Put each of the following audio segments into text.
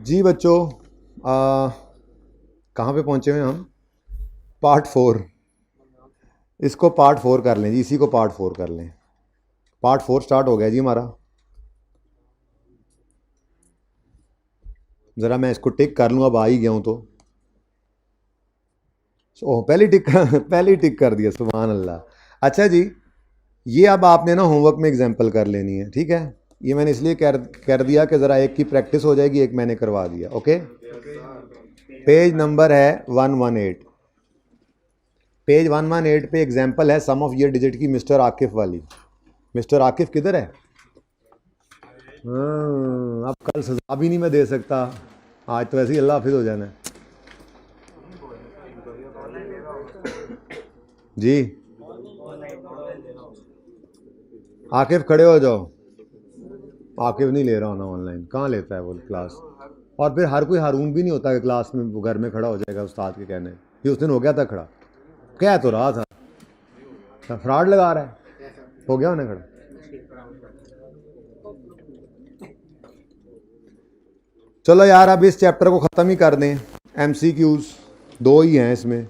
जी बच्चों, कहाँ पे पहुँचे हुए हैं हम? पार्ट 4। इसको पार्ट 4 कर लें जी, इसी को पार्ट 4 कर लें। पार्ट 4 स्टार्ट हो गया जी हमारा। ज़रा मैं इसको टिक कर लूँ, अब आ ही गया हूँ तो। ओह, पहले टिक पहले ही टिक कर दिया, सुभान अल्लाह। अच्छा जी, ये अब आपने ना होमवर्क में एग्जाम्पल कर लेनी है, ठीक है? ये मैंने इसलिए कर दिया कि ज़रा एक की प्रैक्टिस हो जाएगी, एक मैंने करवा दिया। ओके, पेज नंबर है 118। पेज 118 पे एग्जाम्पल है सम ऑफ ईयर डिजिट की मिस्टर आकिफ वाली। मिस्टर आकिफ किधर है? अब कल सजा भी नहीं मैं दे सकता, आज तो वैसे ही अल्लाह हाफिज हो जाना है जी। आकिफ खड़े हो जाओ। आकिफ नहीं ले रहा होना ऑनलाइन, कहाँ लेता है वो क्लास। और फिर हर कोई हारून भी नहीं होता कि क्लास में घर में खड़ा हो जाएगा उस्ताद के कहने। ये उस दिन हो गया था खड़ा, कह तो रहा था फ्रॉड लगा रहा है, हो गया उन्हें खड़ा। चलो यार, अब इस चैप्टर को ख़त्म ही कर दें। MCQs 2 ही हैं इसमें।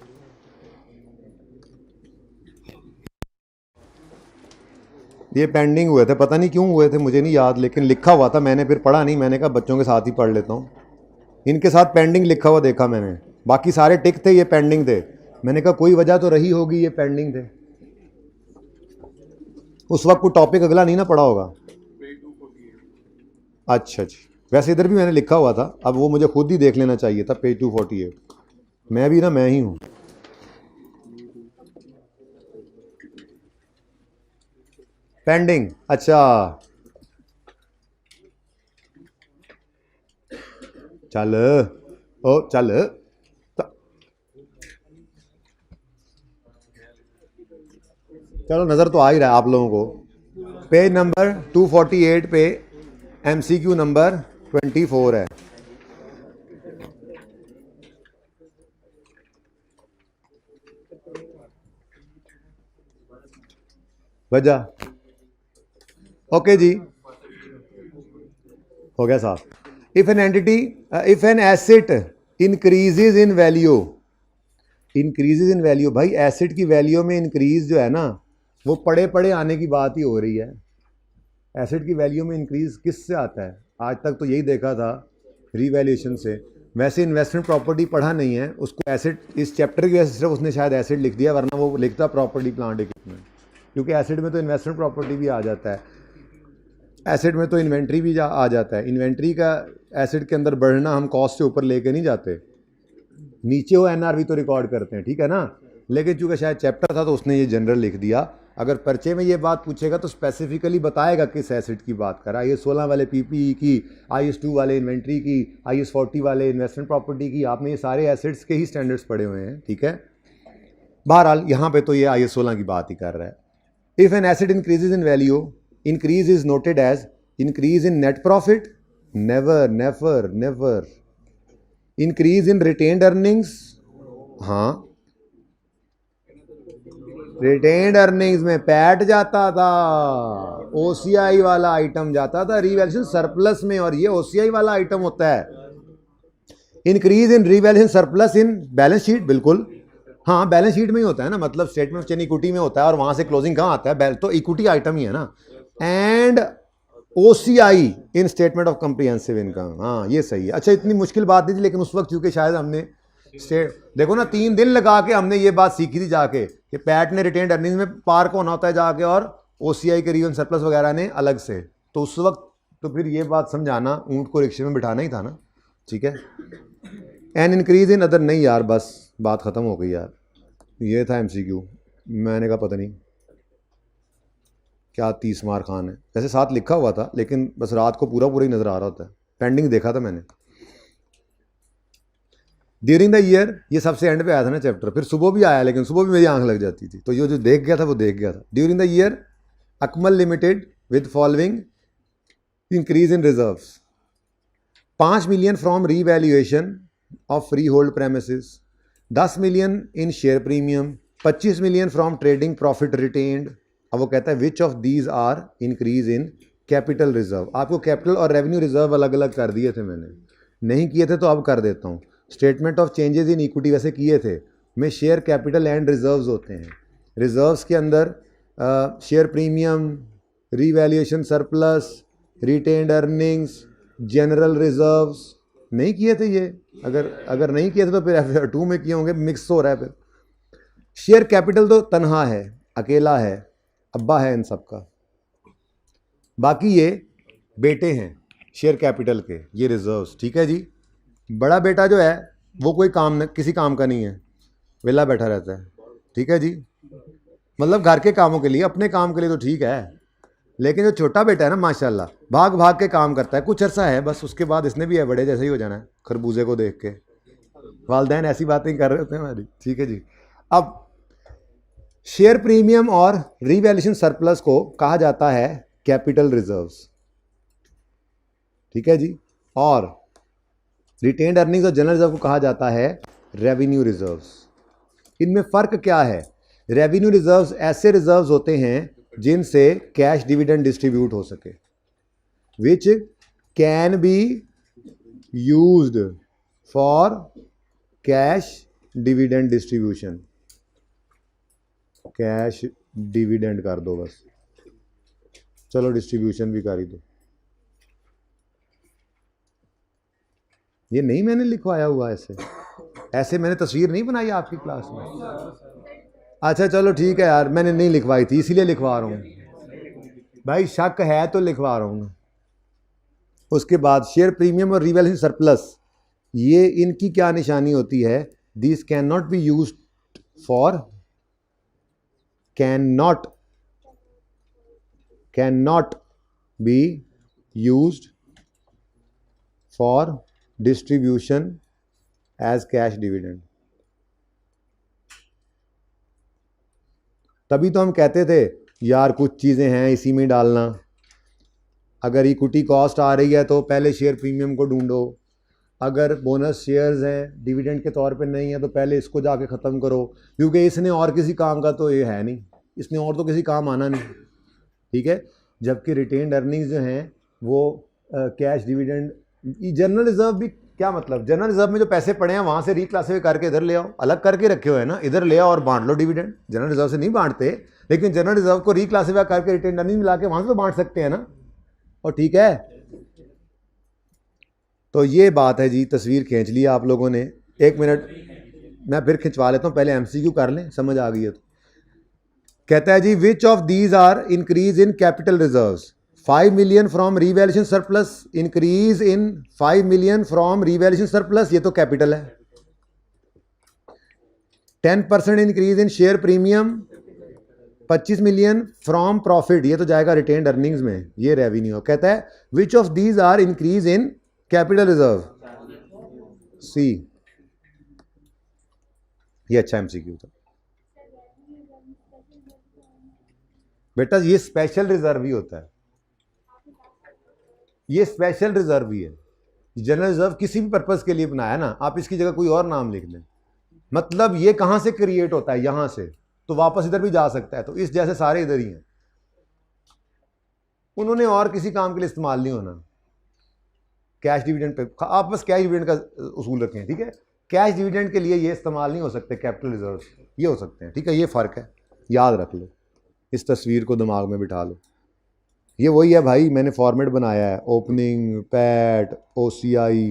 ये पेंडिंग हुए थे, पता नहीं क्यों हुए थे, मुझे नहीं याद, लेकिन लिखा हुआ था, मैंने फिर पढ़ा नहीं। मैंने कहा बच्चों के साथ ही पढ़ लेता हूँ। इनके साथ पेंडिंग लिखा हुआ देखा मैंने, बाकी सारे टिक थे, ये पेंडिंग थे। मैंने कहा कोई वजह तो रही होगी, ये पेंडिंग थे। उस वक्त कोई टॉपिक अगला नहीं ना पढ़ा होगा। अच्छा जी, वैसे इधर भी मैंने लिखा हुआ था, अब वो मुझे खुद ही देख लेना चाहिए था। पेज 248। मैं भी ना, मैं ही हूँ। पेंडिंग, अच्छा चल, ओ चल, चलो नज़र तो आ ही रहा है आप लोगों को। पेज नंबर 248 पे MCQ नंबर 24 है। वजह ओके जी, हो गया साहब। If an asset increases in value, increases in value, भाई एसेट की वैल्यू में इंक्रीज जो है ना, वो पड़े पड़े आने की बात ही हो रही है। एसेट की वैल्यू में इंक्रीज किससे आता है? आज तक तो यही देखा था, रीवैल्यूएशन से। वैसे इन्वेस्टमेंट प्रॉपर्टी पढ़ा नहीं है उसको, एसेट इस चैप्टर की वजह से सिर्फ उसने शायद एसेट लिख दिया, वरना वो लिखता प्रॉपर्टी प्लांट इक्विपमेंट, क्योंकि एसेट में तो इन्वेस्टमेंट प्रॉपर्टी भी आ जाता है, एसेट में तो इन्वेंट्री भी आ जाता है। इन्वेंट्री का एसेट के अंदर बढ़ना हम कॉस्ट से ऊपर लेके नहीं जाते, नीचे वो NRV तो रिकॉर्ड करते हैं, ठीक है ना। लेकिन चूंकि शायद चैप्टर था तो उसने ये जनरल लिख दिया। अगर पर्चे में ये बात पूछेगा तो स्पेसिफिकली बताएगा किस एसेट की बात कर रहा है। IS 16 वाले PPE की, IS 2 वाले इन्वेंट्री की, IS 40 वाले इन्वेस्टमेंट प्रॉपर्टी की। आपने ये सारे एसेट्स के ही स्टैंडर्ड्स पढ़े हुए हैं, ठीक है। बहरहाल यहाँ पे तो ये IS 16 की बात ही कर रहा है। If an asset increases in value, increase is noted as increase in net profit, never never never. Increase in retained earnings, हाँ, रिटेन्ड अर्निंग्स में पैट जाता था, OCI वाला आइटम जाता था रीवैल्यूएशन सरप्लस में, और ये OCI वाला आइटम होता है। Increase in revaluation surplus in balance sheet, बिल्कुल हाँ, बैलेंस शीट में ही होता है ना, मतलब स्टेटमेंट ऑफ चेन इक्विटी में होता है, और वहां से क्लोजिंग कहाँ आता है? तो इक्विटी आइटम ही है ना। And OCI in statement of comprehensive income, हाँ ये सही है। अच्छा, इतनी मुश्किल बात नहीं थी, लेकिन उस वक्त क्योंकि शायद हमने देखो ना 3 दिन लगा के हमने ये बात सीखी थी जाके कि पैट ने रिटेन्ड अर्निंग्स में पार्क होना होता है जाके, और OCI के रीवन सरप्लस वगैरह ने अलग से। तो उस वक्त तो फिर ये बात समझाना, ऊंट को रिक्शे में बिठाना ही था ना, ठीक है। एन इंक्रीज इन अदर, नहीं यार बस बात ख़त्म हो गई यार। ये था MCQ, मैंने कहा पता नहीं क्या 30 मार खान है, वैसे साथ लिखा हुआ था, लेकिन बस रात को पूरा पूरा ही नज़र आ रहा होता है। पेंडिंग देखा था मैंने ड्यूरिंग द ईयर, ये सबसे एंड पे आया था ना चैप्टर, फिर सुबह भी आया, लेकिन सुबह भी मेरी आंख लग जाती थी, तो ये जो देख गया था वो देख गया था। During the year Akmal limited with following increase in reserves, 5 million from revaluation of freehold premises, 10 million in share premium, 25 million from trading profit retained. अब वो कहता है which of these are increase in capital reserve. आपको capital और revenue reserve अलग अलग कर दिए थे मैंने, नहीं किए थे तो अब कर देता हूँ। Statement of changes in equity वैसे किए थे, में शेयर कैपिटल एंड रिजर्व्स होते हैं। रिजर्व्स के अंदर share premium, revaluation surplus, retained earnings, general reserves नहीं किए थे ये। अगर नहीं किए थे तो फिर FR2 में किए होंगे, मिक्स हो रहा है फिर। शेयर कैपिटल तो तनहा है, अकेला है, अब्बा है इन सब का। बाकी ये बेटे हैं शेयर कैपिटल के, ये रिजर्व्स, ठीक है जी। बड़ा बेटा जो है वो कोई काम किसी काम का नहीं है, वेला बैठा रहता है, ठीक है जी। मतलब घर के कामों के लिए, अपने काम के लिए तो ठीक है, लेकिन जो छोटा बेटा है ना माशाल्लाह भाग भाग के काम करता है। कुछ अरसा है बस, उसके बाद इसने भी है बड़े जैसे ही हो जाना है, खरबूजे को देख के। वालदैन ऐसी बातें कर रहे होते हैं हमारी, ठीक है जी। अब शेयर प्रीमियम और रीवैल्यूएशन सरप्लस को कहा जाता है कैपिटल रिजर्व्स, ठीक है जी। और रिटेन्ड अर्निंग्स और जनरल रिजर्व को कहा जाता है रेवेन्यू रिजर्व्स। इनमें फ़र्क क्या है? रेवेन्यू रिजर्व्स ऐसे रिजर्व्स होते हैं जिनसे कैश डिविडेंड डिस्ट्रीब्यूट हो सके, which can be used for cash dividend distribution. Cash dividend कर दो बस, चलो डिस्ट्रीब्यूशन भी कर ही दो। ये नहीं मैंने लिखवाया हुआ ऐसे मैंने तस्वीर नहीं बनाई आपकी क्लास में। अच्छा चलो ठीक है यार, मैंने नहीं लिखवाई थी इसीलिए लिखवा रहा हूँ भाई, शक है तो लिखवा रहा हूँ। उसके बाद शेयर प्रीमियम और रीवैल्यूएशन सरप्लस, ये इनकी क्या निशानी होती है? This cannot be used for, cannot be used for distribution as cash dividend. तभी तो हम कहते थे यार कुछ चीज़ें हैं इसी में डालना, अगर इक्विटी कॉस्ट आ रही है तो पहले शेयर प्रीमियम को ढूंढो, अगर बोनस शेयर्स हैं डिविडेंड के तौर पे नहीं है तो पहले इसको जाके ख़त्म करो, क्योंकि इसने और किसी काम का तो ये है नहीं, इसने और तो किसी काम आना नहीं, ठीक है। जबकि रिटेन्ड अर्निंग्स जो हैं वो कैश डिविडेंड, जनरल रिजर्व भी क्या मतलब, जनरल रिजर्व में जो पैसे पड़े हैं वहाँ से रिक्लासिफाई करके इधर ले आओ, अलग करके रखे हुए हैं ना, इधर ले आओ और बांट लो डिविडेंड। जनरल रिजर्व से नहीं बांटते, लेकिन जनरल रिजर्व को रिक्लासिफाई करके रिटेन्ड अर्निंग मिला के वहाँ से तो बांट सकते हैं ना, और ठीक है। तो ये बात है जी, तस्वीर खींच ली आप लोगों ने। एक मिनट मैं फिर खिंचवा लेता हूँ, पहले MCQ कर लें, समझ आ गई है तो। कहता है जी which of these are increase in capital reserves? 5 million from revaluation surplus, increase in 5 million from revaluation surplus, ये तो कैपिटल है। 10% increase in share premium, 25 million from profit, ये तो जाएगा रिटेन्ड अर्निंग्स में, ये रेवेन्यू। कहता है which of these are increase in capital reserve? C, ये अच्छा MCQ था बेटा, ये स्पेशल रिजर्व ही होता है, ये स्पेशल रिजर्व ही है। जनरल रिजर्व किसी भी पर्पस के लिए बनाया ना, आप इसकी जगह कोई और नाम लिख लें, मतलब ये कहां से क्रिएट होता है? यहां से, तो वापस इधर भी जा सकता है, तो इस जैसे सारे इधर ही हैं, उन्होंने और किसी काम के लिए इस्तेमाल नहीं होना। कैश डिविडेंड पे आप बस कैश डिविडेंड का उसूल रखें, ठीक है। कैश डिविडेंड के लिए ये इस्तेमाल नहीं हो सकते, कैपिटल रिजर्व ये हो सकते हैं, ठीक है। ये फ़र्क है, याद रख लो, इस तस्वीर को दिमाग में बिठा लो। ये वही है भाई, मैंने फॉर्मेट बनाया है, ओपनिंग, पैट, OCI,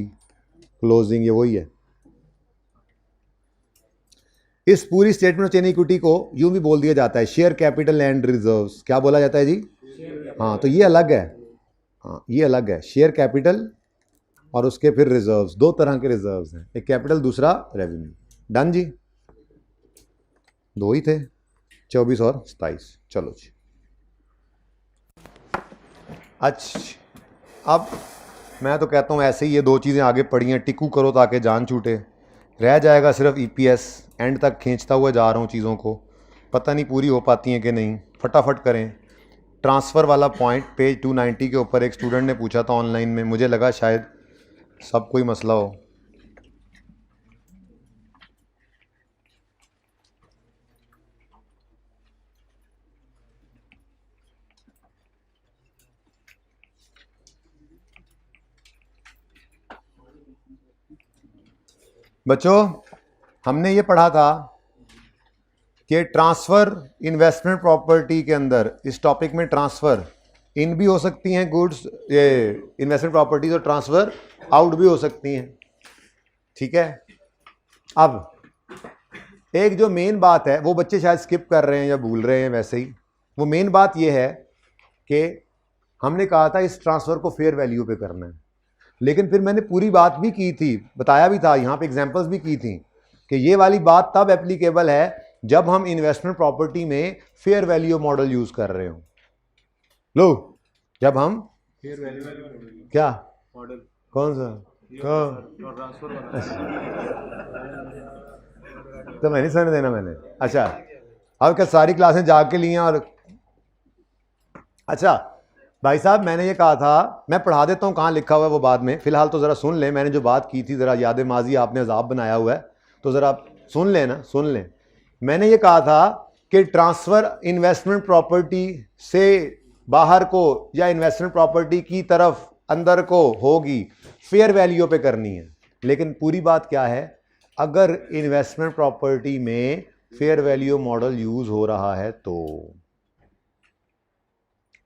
क्लोजिंग, ये वही है। इस पूरी स्टेटमेंट ऑफ चेन इक्विटी को यूं भी बोल दिया जाता है शेयर कैपिटल एंड रिजर्व्स। क्या बोला जाता है जी? हाँ, तो ये अलग है, हाँ ये अलग है, शेयर कैपिटल और उसके फिर रिजर्व्स, दो तरह के रिजर्व्स हैं, एक कैपिटल दूसरा रेवेन्यू। डन जी, दो ही थे, 24 और 27। चलो जी, अच्छा अब मैं तो कहता हूँ ऐसे ही ये दो चीज़ें आगे पड़ी हैं, टिकू करो ताकि जान छूटे, रह जाएगा सिर्फ EPS। एंड तक खींचता हुआ जा रहा हूँ चीज़ों को, पता नहीं पूरी हो पाती हैं कि नहीं, फटाफट करें। ट्रांसफ़र वाला पॉइंट पेज 290 के ऊपर एक स्टूडेंट ने पूछा था ऑनलाइन में, मुझे लगा शायद सब कोई मसला हो। बच्चों हमने ये पढ़ा था कि ट्रांसफर इन्वेस्टमेंट प्रॉपर्टी के अंदर, इस टॉपिक में ट्रांसफर इन भी हो सकती हैं गुड्स, ये इन्वेस्टमेंट प्रॉपर्टीज, और ट्रांसफर आउट भी हो सकती हैं। ठीक है, अब एक जो मेन बात है वो बच्चे शायद स्किप कर रहे हैं या भूल रहे हैं, वैसे ही वो मेन बात ये है कि हमने कहा था इस ट्रांसफर को फेयर वैल्यू पे करना है, लेकिन फिर मैंने पूरी बात भी की थी, बताया भी था, यहाँ पे एग्जांपल्स भी की थी कि ये वाली बात तब एप्लीकेबल है जब हम इन्वेस्टमेंट प्रॉपर्टी में फेयर वैल्यू मॉडल यूज कर रहे हो। लो, जब हम फेयर वैल्यू क्या मॉडल, कौन सा तो मैं नहीं समझ देना मैंने। अच्छा, अब क्या सारी क्लासें जाग के लिए और अच्छा भाई साहब, मैंने ये कहा था, मैं पढ़ा देता हूँ कहाँ लिखा हुआ है वो बाद में, फिलहाल तो ज़रा सुन लें, मैंने जो बात की थी ज़रा याद माजी आपने अजाब बनाया हुआ है, तो ज़रा सुन लें ना, सुन लें। मैंने ये कहा था कि ट्रांसफ़र इन्वेस्टमेंट प्रॉपर्टी से बाहर को या इन्वेस्टमेंट प्रॉपर्टी की तरफ अंदर को होगी, फेयर वैल्यू पे करनी है। लेकिन पूरी बात क्या है, अगर इन्वेस्टमेंट प्रॉपर्टी में फेयर वैल्यू मॉडल यूज़ हो रहा है तो,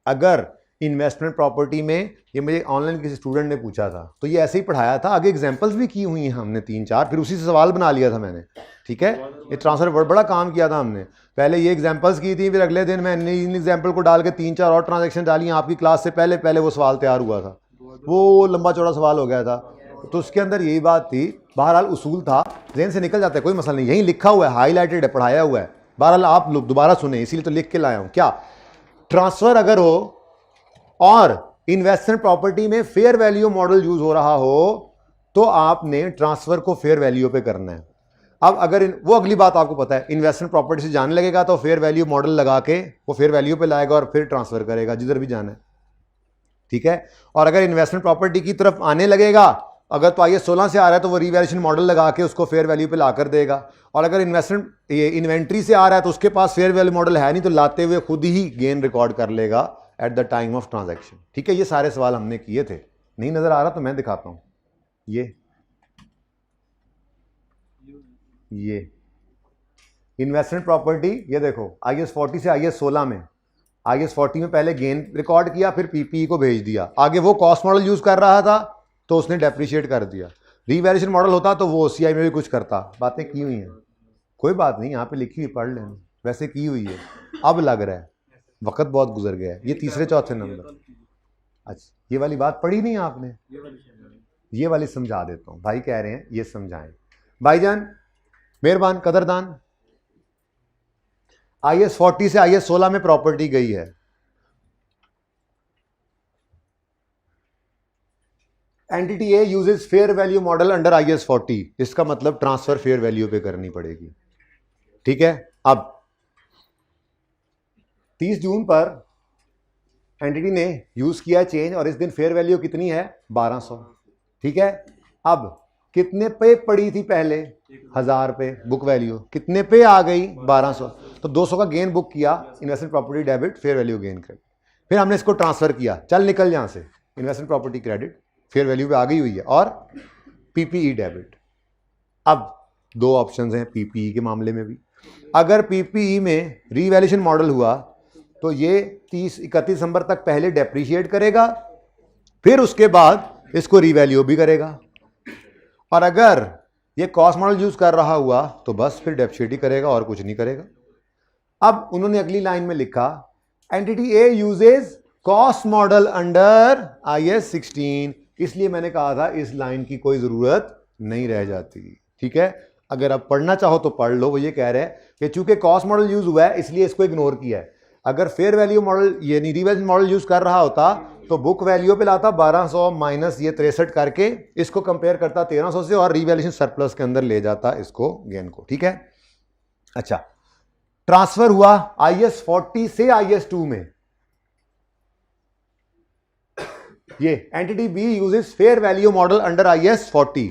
अगर इन्वेस्टमेंट प्रॉपर्टी में, ये मुझे ऑनलाइन किसी स्टूडेंट ने पूछा था, तो ये ऐसे ही पढ़ाया था, आगे एग्जांपल्स भी की हुई हैं हमने 3-4, फिर उसी से सवाल बना लिया था मैंने। ठीक है, ये ट्रांसफर बड़ा काम किया था हमने, पहले ये एग्जांपल्स की थी, फिर अगले दिन मैंने इन एग्जांपल को डाल के 3-4 और ट्रांजेक्शन डाली, आपकी क्लास से पहले पहले वो सवाल तैयार हुआ था, वो लंबा चौड़ा सवाल हो गया था, तो उसके अंदर यही बात थी। बहरहाल उसूल था, जहन से निकल जाता है, कोई मसला नहीं, यहीं लिखा हुआ है, हाईलाइटेड है, पढ़ाया हुआ है, बहरहाल आप लोग दोबारा सुने, इसीलिए तो लिख के लाया हूँ। क्या ट्रांसफर अगर हो और इन्वेस्टमेंट प्रॉपर्टी में फेयर वैल्यू मॉडल यूज हो रहा हो तो आपने ट्रांसफर को फेयर वैल्यू पे करना है। अब अगर वो अगली बात आपको पता है, इन्वेस्टमेंट प्रॉपर्टी से जाने लगेगा तो फेयर वैल्यू मॉडल लगा के वो फेयर वैल्यू पे लाएगा और फिर ट्रांसफर करेगा जिधर भी जाना है। ठीक है, और अगर इन्वेस्टमेंट प्रॉपर्टी की तरफ आने लगेगा, अगर तो IAS 16 से आ रहा है तो वो रिवैल्यूएशन मॉडल लगा के उसको फेयर वैल्यू पे ला कर देगा, और अगर इन्वेस्टमेंट ये इन्वेंट्री से आ रहा है तो उसके पास फेयर वैल्यू मॉडल है नहीं, तो लाते हुए खुद ही गेन रिकॉर्ड कर लेगा at the time of transaction. ठीक है, ये सारे सवाल हमने किए थे, नहीं नजर आ रहा तो मैं दिखाता हूं। ये इन्वेस्टमेंट प्रॉपर्टी, ये देखो IAS 40 से IAS 16 में, IAS 40 में पहले गेन रिकॉर्ड किया, फिर PPE को भेज दिया, आगे वो कॉस्ट मॉडल यूज कर रहा था तो उसने डेप्रिशिएट कर दिया, रिवैल्यूएशन मॉडल होता तो वो OCI में भी कुछ करता। बातें की हुई हैं, कोई बात नहीं, यहाँ पे लिखी हुई पढ़ लेना, वैसे की हुई है, अब लग रहा है वक्त बहुत गुजर गया है। ये तीसरे चौथे नंबर, अच्छा ये वाली बात पढ़ी नहीं आपने, ये वाली समझा देता हूँ, भाई कह रहे हैं ये समझाएं। भाईजान मेहरबान कदरदान, IAS 40 से IAS 16 में प्रॉपर्टी गई है, एंटिटी ए uses fair value model under IAS 40, इसका मतलब ट्रांसफर फेयर वैल्यू पे करनी पड़ेगी। ठीक है, अब 30 जून पर एंटिटी ने यूज किया चेंज और इस दिन फेयर वैल्यू कितनी है 1200। ठीक है, अब कितने पे पड़ी थी पहले 1000 पे बुक वैल्यू, कितने पे आ गई 1200, तो 200 का गेन बुक किया, investment property debit, fair value gain credit, फिर हमने इसको ट्रांसफर किया, चल निकल यहां से, investment property credit fair value पे आ गई हुई है, और PPE डेबिट। अब दो ऑप्शंस हैं PPE के मामले में भी, अगर PPE में रीवैल्यूएशन मॉडल हुआ तो ये 31 दिसंबर तक पहले डेप्रिशिएट करेगा, फिर उसके बाद इसको रीवैल्यू भी करेगा, और अगर ये कॉस्ट मॉडल यूज कर रहा हुआ तो बस फिर डेप्रिशिएट ही करेगा और कुछ नहीं करेगा। अब उन्होंने अगली लाइन में लिखा एंटिटी ए uses cost model under IAS 16, इसलिए मैंने कहा था इस लाइन की कोई जरूरत नहीं रह जाती। ठीक है, अगर आप पढ़ना चाहो तो पढ़ लो, वो ये कह रहे हैं कि चूंकि कॉस्ट मॉडल यूज हुआ है इसलिए इसको इग्नोर किया है, अगर फेयर वैल्यू मॉडल यानी रिवैल्यूएशन मॉडल यूज कर रहा होता तो बुक वैल्यू पे लाता 1200 माइनस ये 63 करके, इसको कंपेयर करता 1300 से और रिवैल्यूएशन सरप्लस के अंदर ले जाता इसको गेन को। ठीक है, अच्छा ट्रांसफर हुआ IAS 40 से IAS 2 में, ये entity B uses fair value model under IAS 40,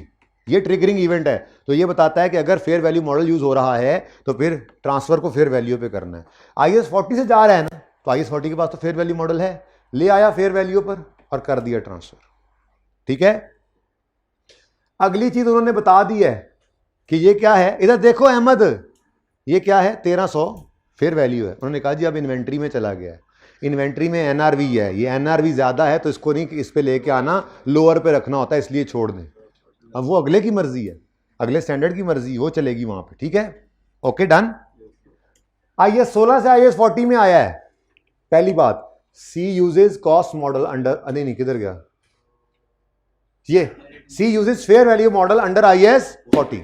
ये ट्रिगरिंग इवेंट है, तो ये बताता है कि अगर फेयर वैल्यू मॉडल यूज हो रहा है तो फिर ट्रांसफर को फेयर वैल्यू पे करना है। IAS 40 से जा रहा है ना, तो IAS 40 के पास तो फेयर वैल्यू मॉडल है, ले आया फेयर वैल्यू पर और कर दिया ट्रांसफर। ठीक है, अगली चीज उन्होंने बता दी है कि ये क्या है, इधर देखो अहमद, ये क्या है 1300 फेयर वैल्यू है। उन्होंने कहा जी अब इन्वेंट्री में चला गया है, इन्वेंट्री में एनआरवी है, ये एनआरवी ज़्यादा है तो इसको नहीं इस पे लेके आना, लोअर पे रखना होता है, इसलिए छोड़ दें। अब वो अगले की मर्जी है, अगले स्टैंडर्ड की मर्जी, वो चलेगी वहां पे, ठीक है, ओके डन। IS 16 से IS 40 में आया है। पहली बात, C uses cost model under, नहीं किधर गया ये, C uses fair value model under IS 40,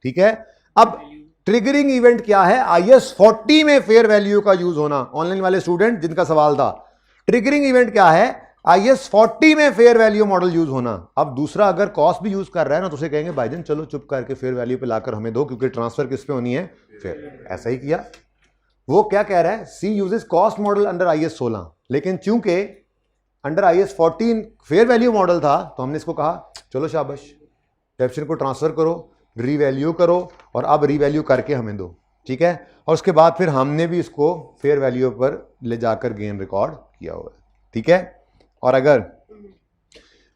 ठीक है। अब ट्रिगरिंग इवेंट क्या है, IS 40 में फेयर वैल्यू का यूज होना। ऑनलाइन वाले स्टूडेंट जिनका सवाल था, ट्रिगरिंग इवेंट क्या है, IS 40 में फेयर वैल्यू मॉडल यूज होना। अब दूसरा अगर कॉस्ट भी यूज कर रहा है ना तो उसे कहेंगे भाईजान चलो चुप करके फेयर वैल्यू पे लाकर हमें दो, क्योंकि ट्रांसफर किस पे होनी है, फेयर। ऐसा ही किया। वो क्या कह रहा है, C uses cost model under IS 16, लेकिन चूंकि under IS 14 fair value model था तो हमने इसको कहा चलो शाबाश, डेप्शन को ट्रांसफर करो, रीवैल्यू करो और अब रीवैल्यू करके हमें दो, ठीक है। और उसके बाद फिर हमने भी इसको फेयर वैल्यू पर ले जाकर गेन रिकॉर्ड किया हुआ है, ठीक है। और अगर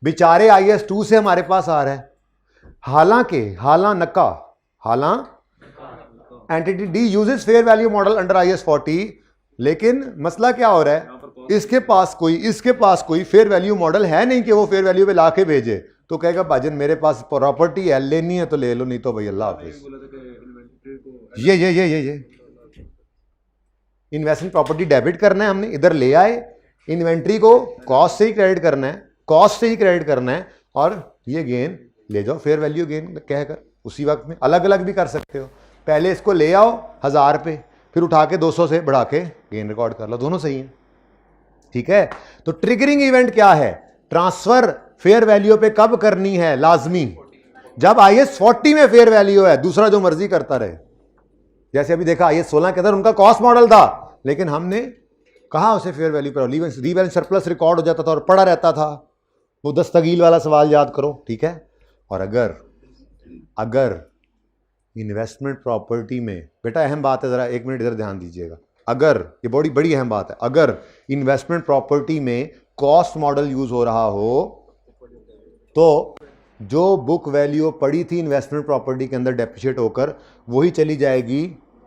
बेचारे IS 2 से हमारे पास आ रहा है, हालांकि entity D uses fair value model under IS 40, लेकिन मसला क्या हो रहा है, इसके पास कोई फेयर वैल्यू मॉडल है नहीं कि वो फेयर वैल्यू पे लाके भेजे, तो कहेगा भाजन मेरे पास प्रॉपर्टी है, लेनी है तो ले लो, नहीं तो भाई अल्लाह हाफिज। ये इन्वेस्टमेंट प्रॉपर्टी डेबिट करना है, हमने इधर ले आए, इन्वेंट्री को कॉस्ट से ही क्रेडिट करना है, और ये गेन ले जाओ फेयर वैल्यू गेन कहकर। उसी वक्त में अलग अलग भी कर सकते हो, पहले इसको ले आओ 1000 पे, फिर उठा के 200 से बढ़ा के गेन रिकॉर्ड कर लो, दोनों सही है, ठीक है। तो ट्रिगरिंग इवेंट क्या है, ट्रांसफर फेयर वैल्यू पे कब करनी है, लाजमी जब IS 40 में फेयर वैल्यू है, दूसरा जो मर्जी करता रहे। जैसे अभी देखा IS 16 के अंदर उनका कॉस्ट मॉडल था, लेकिन हमने कहा उसे फेयर वैल्यू पर, रीवैल्यू सरप्लस रिकॉर्ड हो जाता था और पड़ा रहता था, वो दस्तगील वाला सवाल याद करो, ठीक है। और अगर इन्वेस्टमेंट प्रॉपर्टी में, बेटा अहम बात है, जरा एक मिनट इधर ध्यान दीजिएगा, अगर ये बड़ी अहम बात है, अगर इन्वेस्टमेंट प्रॉपर्टी में कॉस्ट मॉडल यूज हो रहा हो तो जो बुक वैल्यू पड़ी थी इन्वेस्टमेंट प्रॉपर्टी के अंदर डेप्रिशिएट होकर, वही चली जाएगी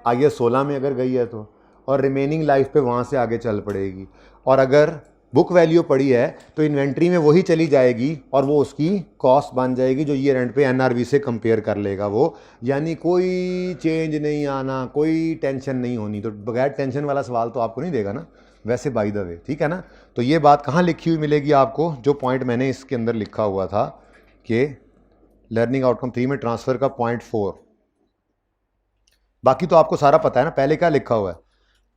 IS 16 में अगर गई है तो, और रिमेनिंग लाइफ पे वहाँ से आगे चल पड़ेगी। और अगर बुक वैल्यू पड़ी है तो इन्वेंट्री में वही चली जाएगी और वो उसकी कॉस्ट बन जाएगी, जो ईयर एंड पे NRV से कंपेयर कर लेगा वो, यानी कोई चेंज नहीं आना, कोई टेंशन नहीं होनी। तो बगैर टेंशन वाला सवाल तो आपको नहीं देगा ना वैसे, बाय द वे, ठीक है ना। तो ये बात कहाँ लिखी हुई मिलेगी आपको, जो पॉइंट मैंने इसके अंदर लिखा हुआ था कि लर्निंग आउटकम 3 में ट्रांसफर का पॉइंट 4, बाकी तो आपको सारा पता है ना। पहले क्या लिखा हुआ है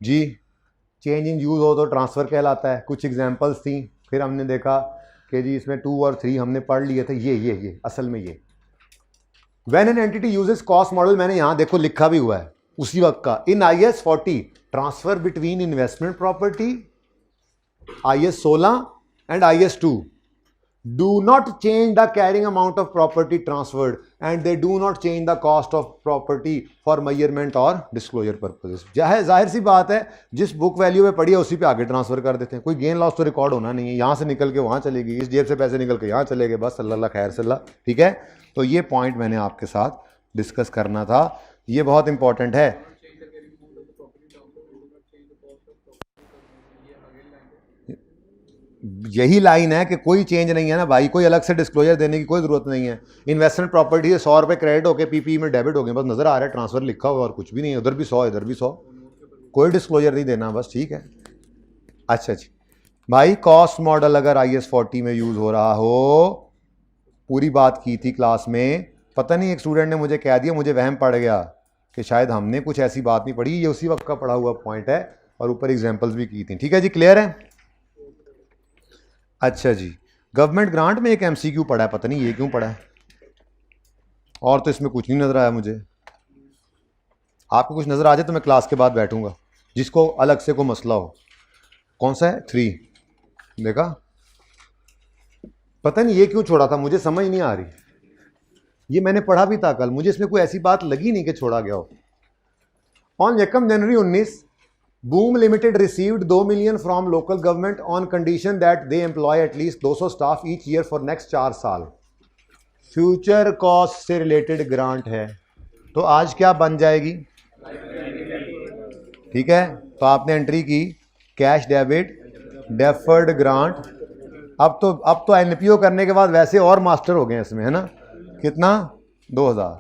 जी, चेंज इन यूज हो तो ट्रांसफर कहलाता है, कुछ एग्जांपल्स थी, फिर हमने देखा कि जी इसमें 2 और 3 हमने पढ़ लिए थे, ये असल में ये when an entity uses cost model, मैंने यहां देखो लिखा भी हुआ है उसी वक्त का, इन IS 40 transfer between investment property, IS 16 and IS 2 do not change the carrying amount of property transferred and they do not change the cost of property for measurement or disclosure purposes। जाहिर सी बात है, जिस book value में पड़ी है उसी पे आगे ट्रांसफर कर देते हैं, कोई गेन लॉस तो रिकॉर्ड होना नहीं है, यहाँ से निकल के वहाँ चलेगी, इस जेब से पैसे निकल के यहाँ चले गए, बस अल्लाह खैर सल्ला, ठीक है। तो ये पॉइंट मैंने आपके साथ डिस्कस करना था, ये बहुत इंपॉर्टेंट है। यही लाइन है कि कोई चेंज नहीं है ना भाई, कोई अलग से डिस्क्लोजर देने की कोई जरूरत नहीं है। इन्वेस्टमेंट प्रॉपर्टी से 100 रुपये क्रेडिट होकर PPE में डेबिट हो गए, बस नजर आ रहा है ट्रांसफर लिखा हुआ और कुछ भी नहीं है, उधर भी 100 इधर भी 100, कोई डिस्क्लोजर नहीं देना, बस ठीक है। अच्छा जी भाई, कॉस्ट मॉडल अगर IS 40 में यूज हो रहा हो, पूरी बात की थी क्लास में, पता नहीं एक स्टूडेंट ने मुझे कह दिया, मुझे वहम पड़ गया कि शायद हमने कुछ ऐसी बात नहीं पढ़ी, ये उसी वक्त का पढ़ा हुआ पॉइंट है और ऊपर एग्जाम्पल्स भी की थी, ठीक है जी, क्लियर है। अच्छा जी, गवर्नमेंट ग्रांट में एक MCQ पढ़ा है, पता नहीं ये क्यों पढ़ा है, और तो इसमें कुछ नहीं नजर आया मुझे। आपको कुछ नजर आ जाए तो मैं क्लास के बाद बैठूंगा, जिसको अलग से कोई मसला हो। कौन सा है 3, देखा, पता नहीं ये क्यों छोड़ा था, मुझे समझ नहीं आ रही, ये मैंने पढ़ा भी था कल, मुझे इसमें कोई ऐसी बात लगी नहीं कि छोड़ा गया हो। On 1 January 19 Boom limited received 2 million from local government on condition that they employ at least 200 staff each year for next 4 साल। फ्यूचर कॉस्ट से रिलेटेड ग्रांट है, तो आज क्या बन जाएगी? ठीक है, तो आपने एंट्री की कैश डेबिट डेफर्ड ग्रांट। अब तो एनपीओ करने के बाद वैसे और मास्टर हो गए इसमें, है ना? कितना? 2000।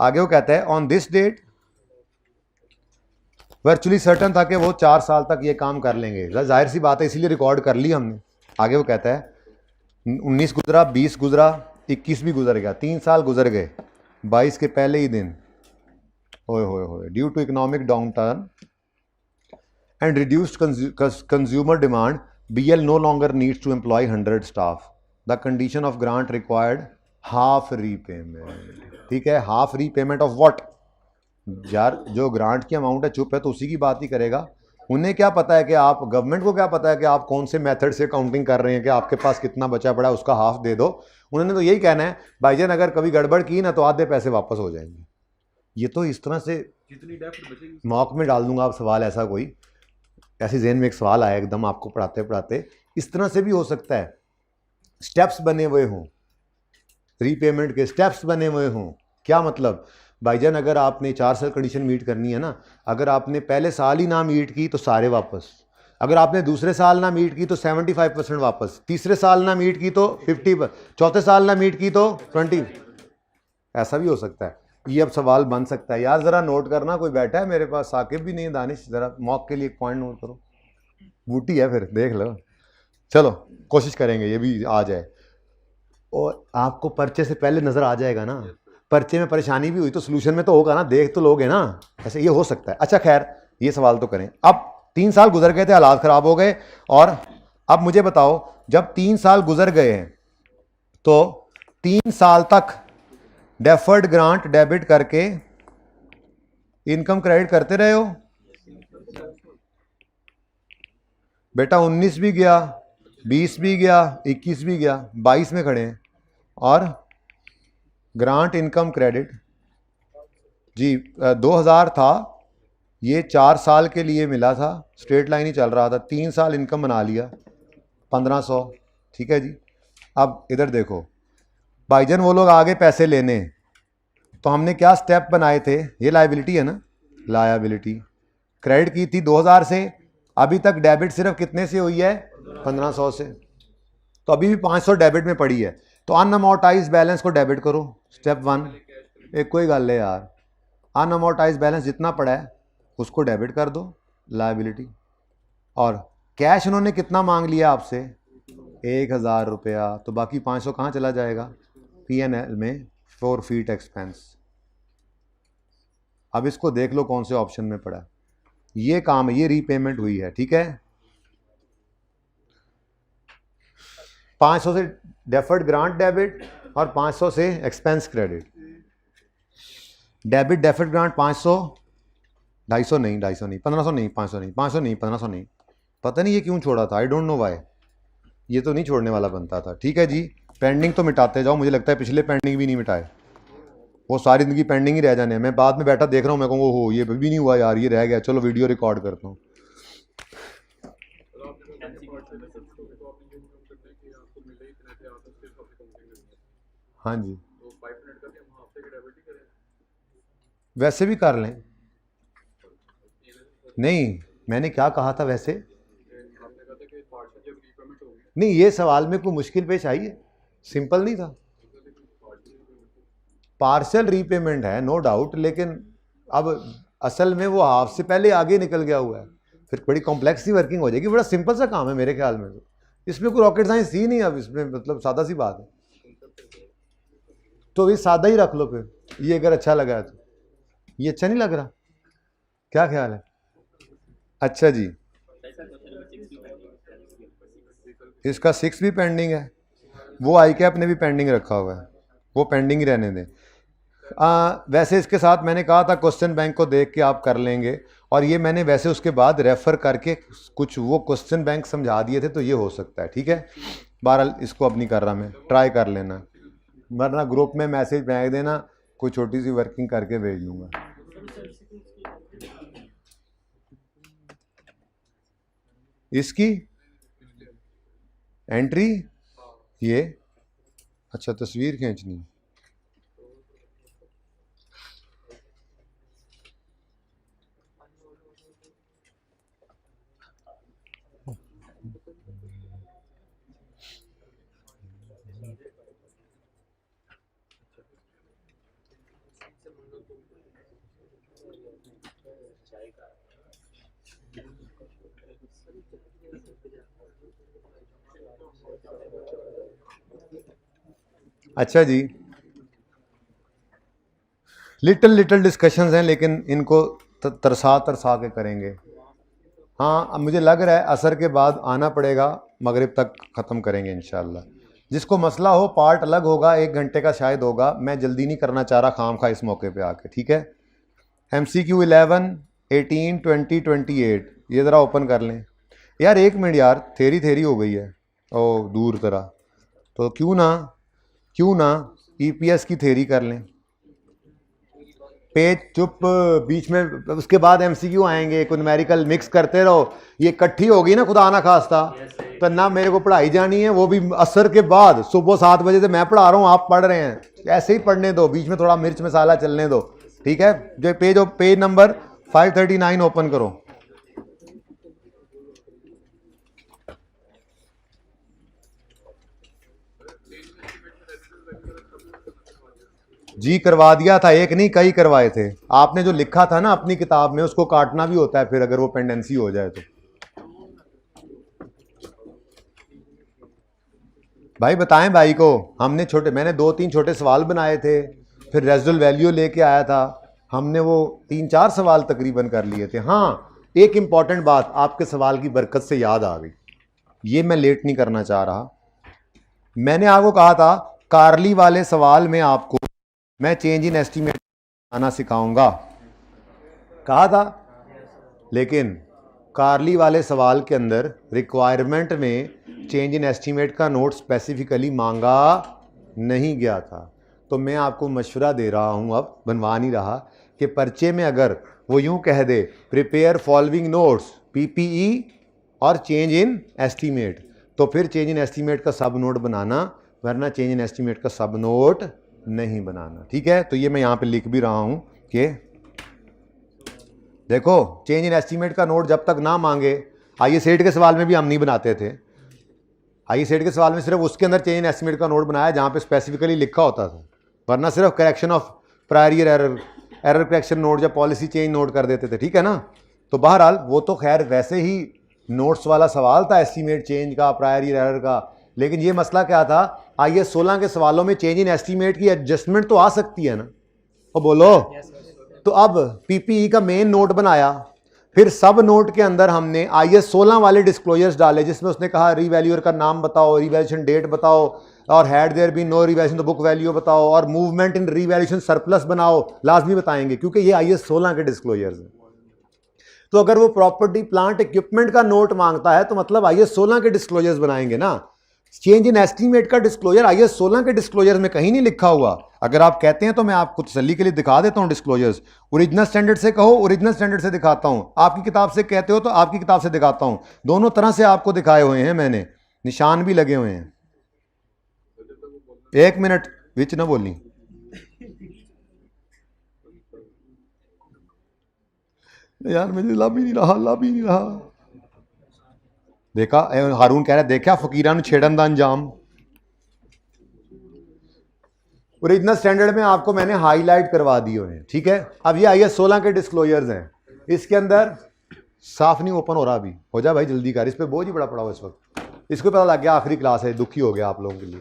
आगे वो कहता है on this date, virtually certain था कि वो 4 साल तक ये काम कर लेंगे, जाहिर सी बात है इसीलिए रिकॉर्ड कर लिया हमने। आगे वो कहता है 19 गुजरा, 20 गुजरा, 21 भी गुजर गया, 3 साल गुजर गए, 22 के पहले ही दिन होए due to economic downturn and reduced consumer demand, BL no longer needs to employ 100 staff. The condition of grant required half repayment. ठीक है, हाफ रीपेमेंट ऑफ व्हाट? यार जो ग्रांट की अमाउंट है, चुप है तो उसी की बात ही करेगा। उन्हें क्या पता है कि आप, गवर्नमेंट को क्या पता है कि आप कौन से मेथड से काउंटिंग कर रहे हैं कि आपके पास कितना बचा पड़ा है, उसका हाफ दे दो। उन्होंने तो यही कहना है भाईजान अगर कभी गड़बड़ की ना तो आधे पैसे वापस हो जाएंगे। ये तो इस तरह से मॉक में डाल दूंगा आप सवाल, ऐसा कोई ऐसे ज़हन में एक सवाल आया एकदम आपको पढ़ाते पढ़ाते, इस तरह से भी हो सकता है। स्टेप्स बने हुए हों, रीपेमेंट के स्टेप्स बने हुए हों। क्या मतलब? भाईजान अगर आपने 4 साल कंडीशन मीट करनी है ना, अगर आपने पहले साल ही ना मीट की तो सारे वापस, अगर आपने दूसरे साल ना मीट की तो 75% वापस, तीसरे साल ना मीट की तो 50%, चौथे साल ना मीट की तो 20%। ऐसा भी हो सकता है। ये अब सवाल बन सकता है यार, ज़रा नोट करना। कोई बैठा है मेरे पास, साकिब भी नहीं है, दानिश, ज़रा मॉक के लिए एक पॉइंट नोट करो। बूटी है फिर देख लो, चलो कोशिश करेंगे ये भी आ जाए। और आपको पर्चे से पहले नज़र आ जाएगा ना, पर्चे में परेशानी भी हुई तो सोल्यूशन में तो होगा ना, देख तो लोगे ना, ऐसे ये हो सकता है। अच्छा खैर, ये सवाल तो करें। अब 3 साल गुजर गए थे, हालात ख़राब हो गए, और अब मुझे बताओ जब 3 साल गुजर गए हैं तो 3 साल तक डेफर्ड ग्रांट डेबिट करके इनकम क्रेडिट करते रहे हो बेटा। 19 भी गया, 20 भी गया, 21 भी गया, 22 में खड़े हैं। और ग्रांट इनकम क्रेडिट जी 2000 था, ये 4 साल के लिए मिला था, स्ट्रेट लाइन ही चल रहा था, 3 साल इनकम बना लिया 1500। ठीक है जी। अब इधर देखो भाईजान, वो लोग आगे पैसे लेने, तो हमने क्या स्टेप बनाए थे? ये लायबिलिटी है ना, लायबिलिटी क्रेडिट की थी 2000 से, अभी तक डेबिट सिर्फ कितने से हुई है? 1500 से, तो अभी भी 500 डेबिट में पड़ी है, तो अनअमोर्टाइज बैलेंस को डेबिट करो। स्टेप 1, एक कोई गल है यार, अनअमोर्टाइज बैलेंस जितना पड़ा है उसको डेबिट कर दो, लायबिलिटी। और कैश उन्होंने कितना मांग लिया आपसे? 1000 रुपया, तो बाकी 500 कहाँ चला जाएगा? P&L में फॉर फीट एक्सपेंस। अब इसको देख लो कौन से ऑप्शन में पड़ा है। ये काम है, ये रीपेमेंट हुई है, ठीक है। 500 से डेफर्ड ग्रांट डेबिट और 500 से expense credit. Debit deferred grant 500, 250 नहीं, 250 नहीं, 1500 नहीं, 500 नहीं, 500 नहीं, 1500 नहीं। पता नहीं ये क्यों छोड़ा था, आई डोंट नो वाई। ये तो नहीं छोड़ने वाला बनता था। ठीक है जी, पेंडिंग तो मिटाते जाओ, मुझे लगता है पिछले पेंडिंग भी नहीं मिटाए, वो सारी जिंदगी पेंडिंग ही रह जाने। मैं बाद में बैठा देख रहा हूँ, मैं कहूँगा हो ये भी नहीं हुआ यार, ये रह गया, चलो वीडियो रिकॉर्ड करता हूँ। हाँ जी, वैसे भी कर लें। नहीं, मैंने क्या कहा था वैसे? नहीं, ये सवाल में कोई मुश्किल पेश आई है? सिंपल नहीं था, पार्शल रीपेमेंट है नो डाउट, लेकिन अब असल में वो हाफ से पहले आगे निकल गया हुआ है, फिर बड़ी कॉम्प्लेक्स सी वर्किंग हो जाएगी। बड़ा सिंपल सा काम है मेरे ख्याल में, तो इसमें कोई रॉकेट साइंस ही नहीं। अब इसमें मतलब सादा सी बात है, तो ये सादा ही रख लो फिर। ये अगर अच्छा लगा है तो, ये अच्छा नहीं लग रहा, क्या ख्याल है? अच्छा जी, इसका 6 भी पेंडिंग है, वो आई कैप ने भी पेंडिंग रखा हुआ है, वो पेंडिंग ही रहने दें। वैसे इसके साथ मैंने कहा था क्वेश्चन बैंक को देख के आप कर लेंगे, और ये मैंने वैसे उसके बाद रेफ़र करके कुछ वो क्वेश्चन बैंक समझा दिए थे, तो ये हो सकता है। ठीक है, बहरहाल इसको अब नहीं कर रहा मैं, ट्राई कर लेना, वरना ग्रुप में मैसेज भेज देना, कोई छोटी सी वर्किंग करके भेज दूंगा। इसकी एंट्री ये, अच्छा तस्वीर खींचनी, अच्छा जी, लिटिल डिस्कशंस हैं लेकिन इनको तरसा तरसा के करेंगे। हाँ, अब मुझे लग रहा है असर के बाद आना पड़ेगा, मगरिब तक ख़त्म करेंगे इंशाल्लाह। जिसको मसला हो पार्ट अलग होगा, 1 घंटे का शायद होगा, मैं जल्दी नहीं करना चाह रहा खाम खा इस मौके पे आके, ठीक है। MCQ 11, 18, 20, 28 ये ज़रा ओपन कर लें यार। 1 मिनट यार, थेरी हो गई है ओ दूर तरह, तो क्यों ना EPS की थेरी कर लें। पेज चुप, बीच में उसके बाद MCQ आएंगे, कोई न्यूमेरिकल मिक्स करते रहो, ये इकट्ठी होगी ना खुदा ना खास्ता, तो ना मेरे को पढ़ाई जानी है, वो भी असर के बाद। सुबह 7 बजे से मैं पढ़ा रहा हूँ, आप पढ़ रहे हैं, ऐसे ही पढ़ने दो, बीच में थोड़ा मिर्च मसाला चलने दो, ठीक है। जो पेज नंबर 539 ओपन करो। जी करवा दिया था, एक नहीं कई करवाए थे। आपने जो लिखा था ना अपनी किताब में, उसको काटना भी होता है फिर अगर वो पेंडेंसी हो जाए तो। भाई बताएं भाई को, मैंने 2-3 छोटे सवाल बनाए थे, फिर रेजिडुअल वैल्यू लेके आया था, हमने वो 3-4 सवाल तकरीबन कर लिए थे। हाँ, एक इंपॉर्टेंट बात आपके सवाल की बरकत से याद आ गई, ये मैं लेट नहीं करना चाह रहा। मैंने आपको कहा था कार्ली वाले सवाल में आपको मैं चेंज इन एस्टीमेट आना सिखाऊंगा, कहा था, लेकिन कार्ली वाले सवाल के अंदर रिक्वायरमेंट में चेंज इन एस्टीमेट का नोट स्पेसिफिकली मांगा नहीं गया था। तो मैं आपको मशवरा दे रहा हूं, अब बनवा नहीं रहा, कि पर्चे में अगर वो यूं कह they prepare following notes PPE और चेंज इन एस्टीमेट, तो फिर चेंज इन एस्टीमेट का सब नोट बनाना, वरना चेंज इन एस्टीमेट का सब नोट नहीं बनाना, ठीक है। तो ये मैं यहाँ पे लिख भी रहा हूँ कि देखो चेंज इन एस्टीमेट का नोट जब तक ना मांगे, आइए सेट के सवाल में भी हम नहीं बनाते थे, आइए सेट के सवाल में सिर्फ उसके अंदर चेंज इन एस्टीमेट का नोट बनाया जहाँ पे स्पेसिफिकली लिखा होता था, वरना सिर्फ correction of prior year error correction note या पॉलिसी चेंज नोट कर देते थे, ठीक है ना। तो बहरहाल वो तो खैर वैसे ही नोट्स वाला सवाल था, एस्टीमेट चेंज का, प्रायर ईयर एरर का, लेकिन ये मसला क्या था, IS 16 के सवालों में चेंज इन एस्टीमेट की एडजस्टमेंट तो आ सकती है ना, वो बोलो। तो अब PPE का मेन नोट बनाया, फिर सब नोट के अंदर हमने IS 16 वाले डिस्क्लोजर्स डाले, जिसमें उसने कहा रीवैल्यूअर का नाम बताओ, रिवैल्यूएशन डेट बताओ, और had there been no revaluation the book value बताओ, और मूवमेंट इन रिवैल्यूएशन सरप्लस बनाओ, लाजमी बताएंगे क्योंकि ये IS 16 के डिस्क्लोजर्स हैं। तो अगर वो प्रॉपर्टी प्लांट इक्विपमेंट का नोट मांगता है तो मतलब IS 16 के डिस्क्लोजर्स बनाएंगे ना। चेंज इन एस्टीमेट का डिस्क्लोजर IS 16 के डिस्क्लोजर में कहीं नहीं लिखा हुआ। अगर आप कहते हैं तो मैं आपको तसल्ली के लिए दिखा देता हूं डिस्क्लोजर्स, ओरिजिनल स्टैंडर्ड से कहो ओरिजिनल स्टैंडर्ड से दिखाता हूं, आपकी किताब से कहते हो तो आपकी किताब से दिखाता हूं, दोनों तरह से आपको दिखाए हुए हैं मैंने, निशान भी लगे हुए हैं। 1 मिनट विच ना बोलनी, यार मुझे ला भी नहीं रहा। देखा हारून कह रहा है, देखा फकीरान छेड़न दा अंजाम। ओरिजिनल स्टैंडर्ड में आपको मैंने हाईलाइट करवा दिए हुए हैं, ठीक है। अब ये IS 16 के डिस्क्लोजर्स हैं, इसके अंदर साफ नहीं ओपन हो रहा, अभी हो जा भाई जल्दी कर, इस पर बोझ ही बड़ा पड़ा हुआ इस वक्त, इसको पता लग गया आखिरी क्लास है, दुखी हो गया आप लोगों के लिए।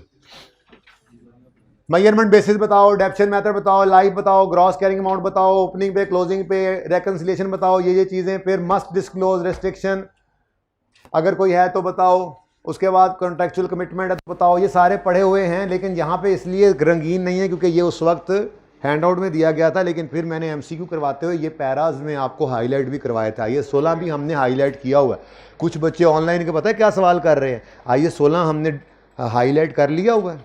मेजरमेंट बेसिस बताओ, डेप्शन मेथड बताओ, लाइफ बताओ, ग्रॉस कैरिंग अमाउंट बताओ, ओपनिंग पे क्लोजिंग पे रेकंसिलिएशन बताओ, ये चीज़ें, फिर मस्ट डिस्क्लोज रेस्ट्रिक्शन अगर कोई है तो बताओ, उसके बाद कॉन्ट्रेक्चुअल कमिटमेंट है तो बताओ। ये सारे पढ़े हुए हैं, लेकिन यहाँ पे इसलिए रंगीन नहीं है क्योंकि ये उस वक्त हैंडआउट में दिया गया था, लेकिन फिर मैंने MCQ करवाते हुए ये पैराज में आपको हाईलाइट भी करवाया था। IS 16 भी हमने हाईलाइट किया हुआ है। कुछ बच्चे ऑनलाइन के पता है क्या सवाल कर रहे हैं, IS 16 हमने हाईलाइट कर लिया हुआ है।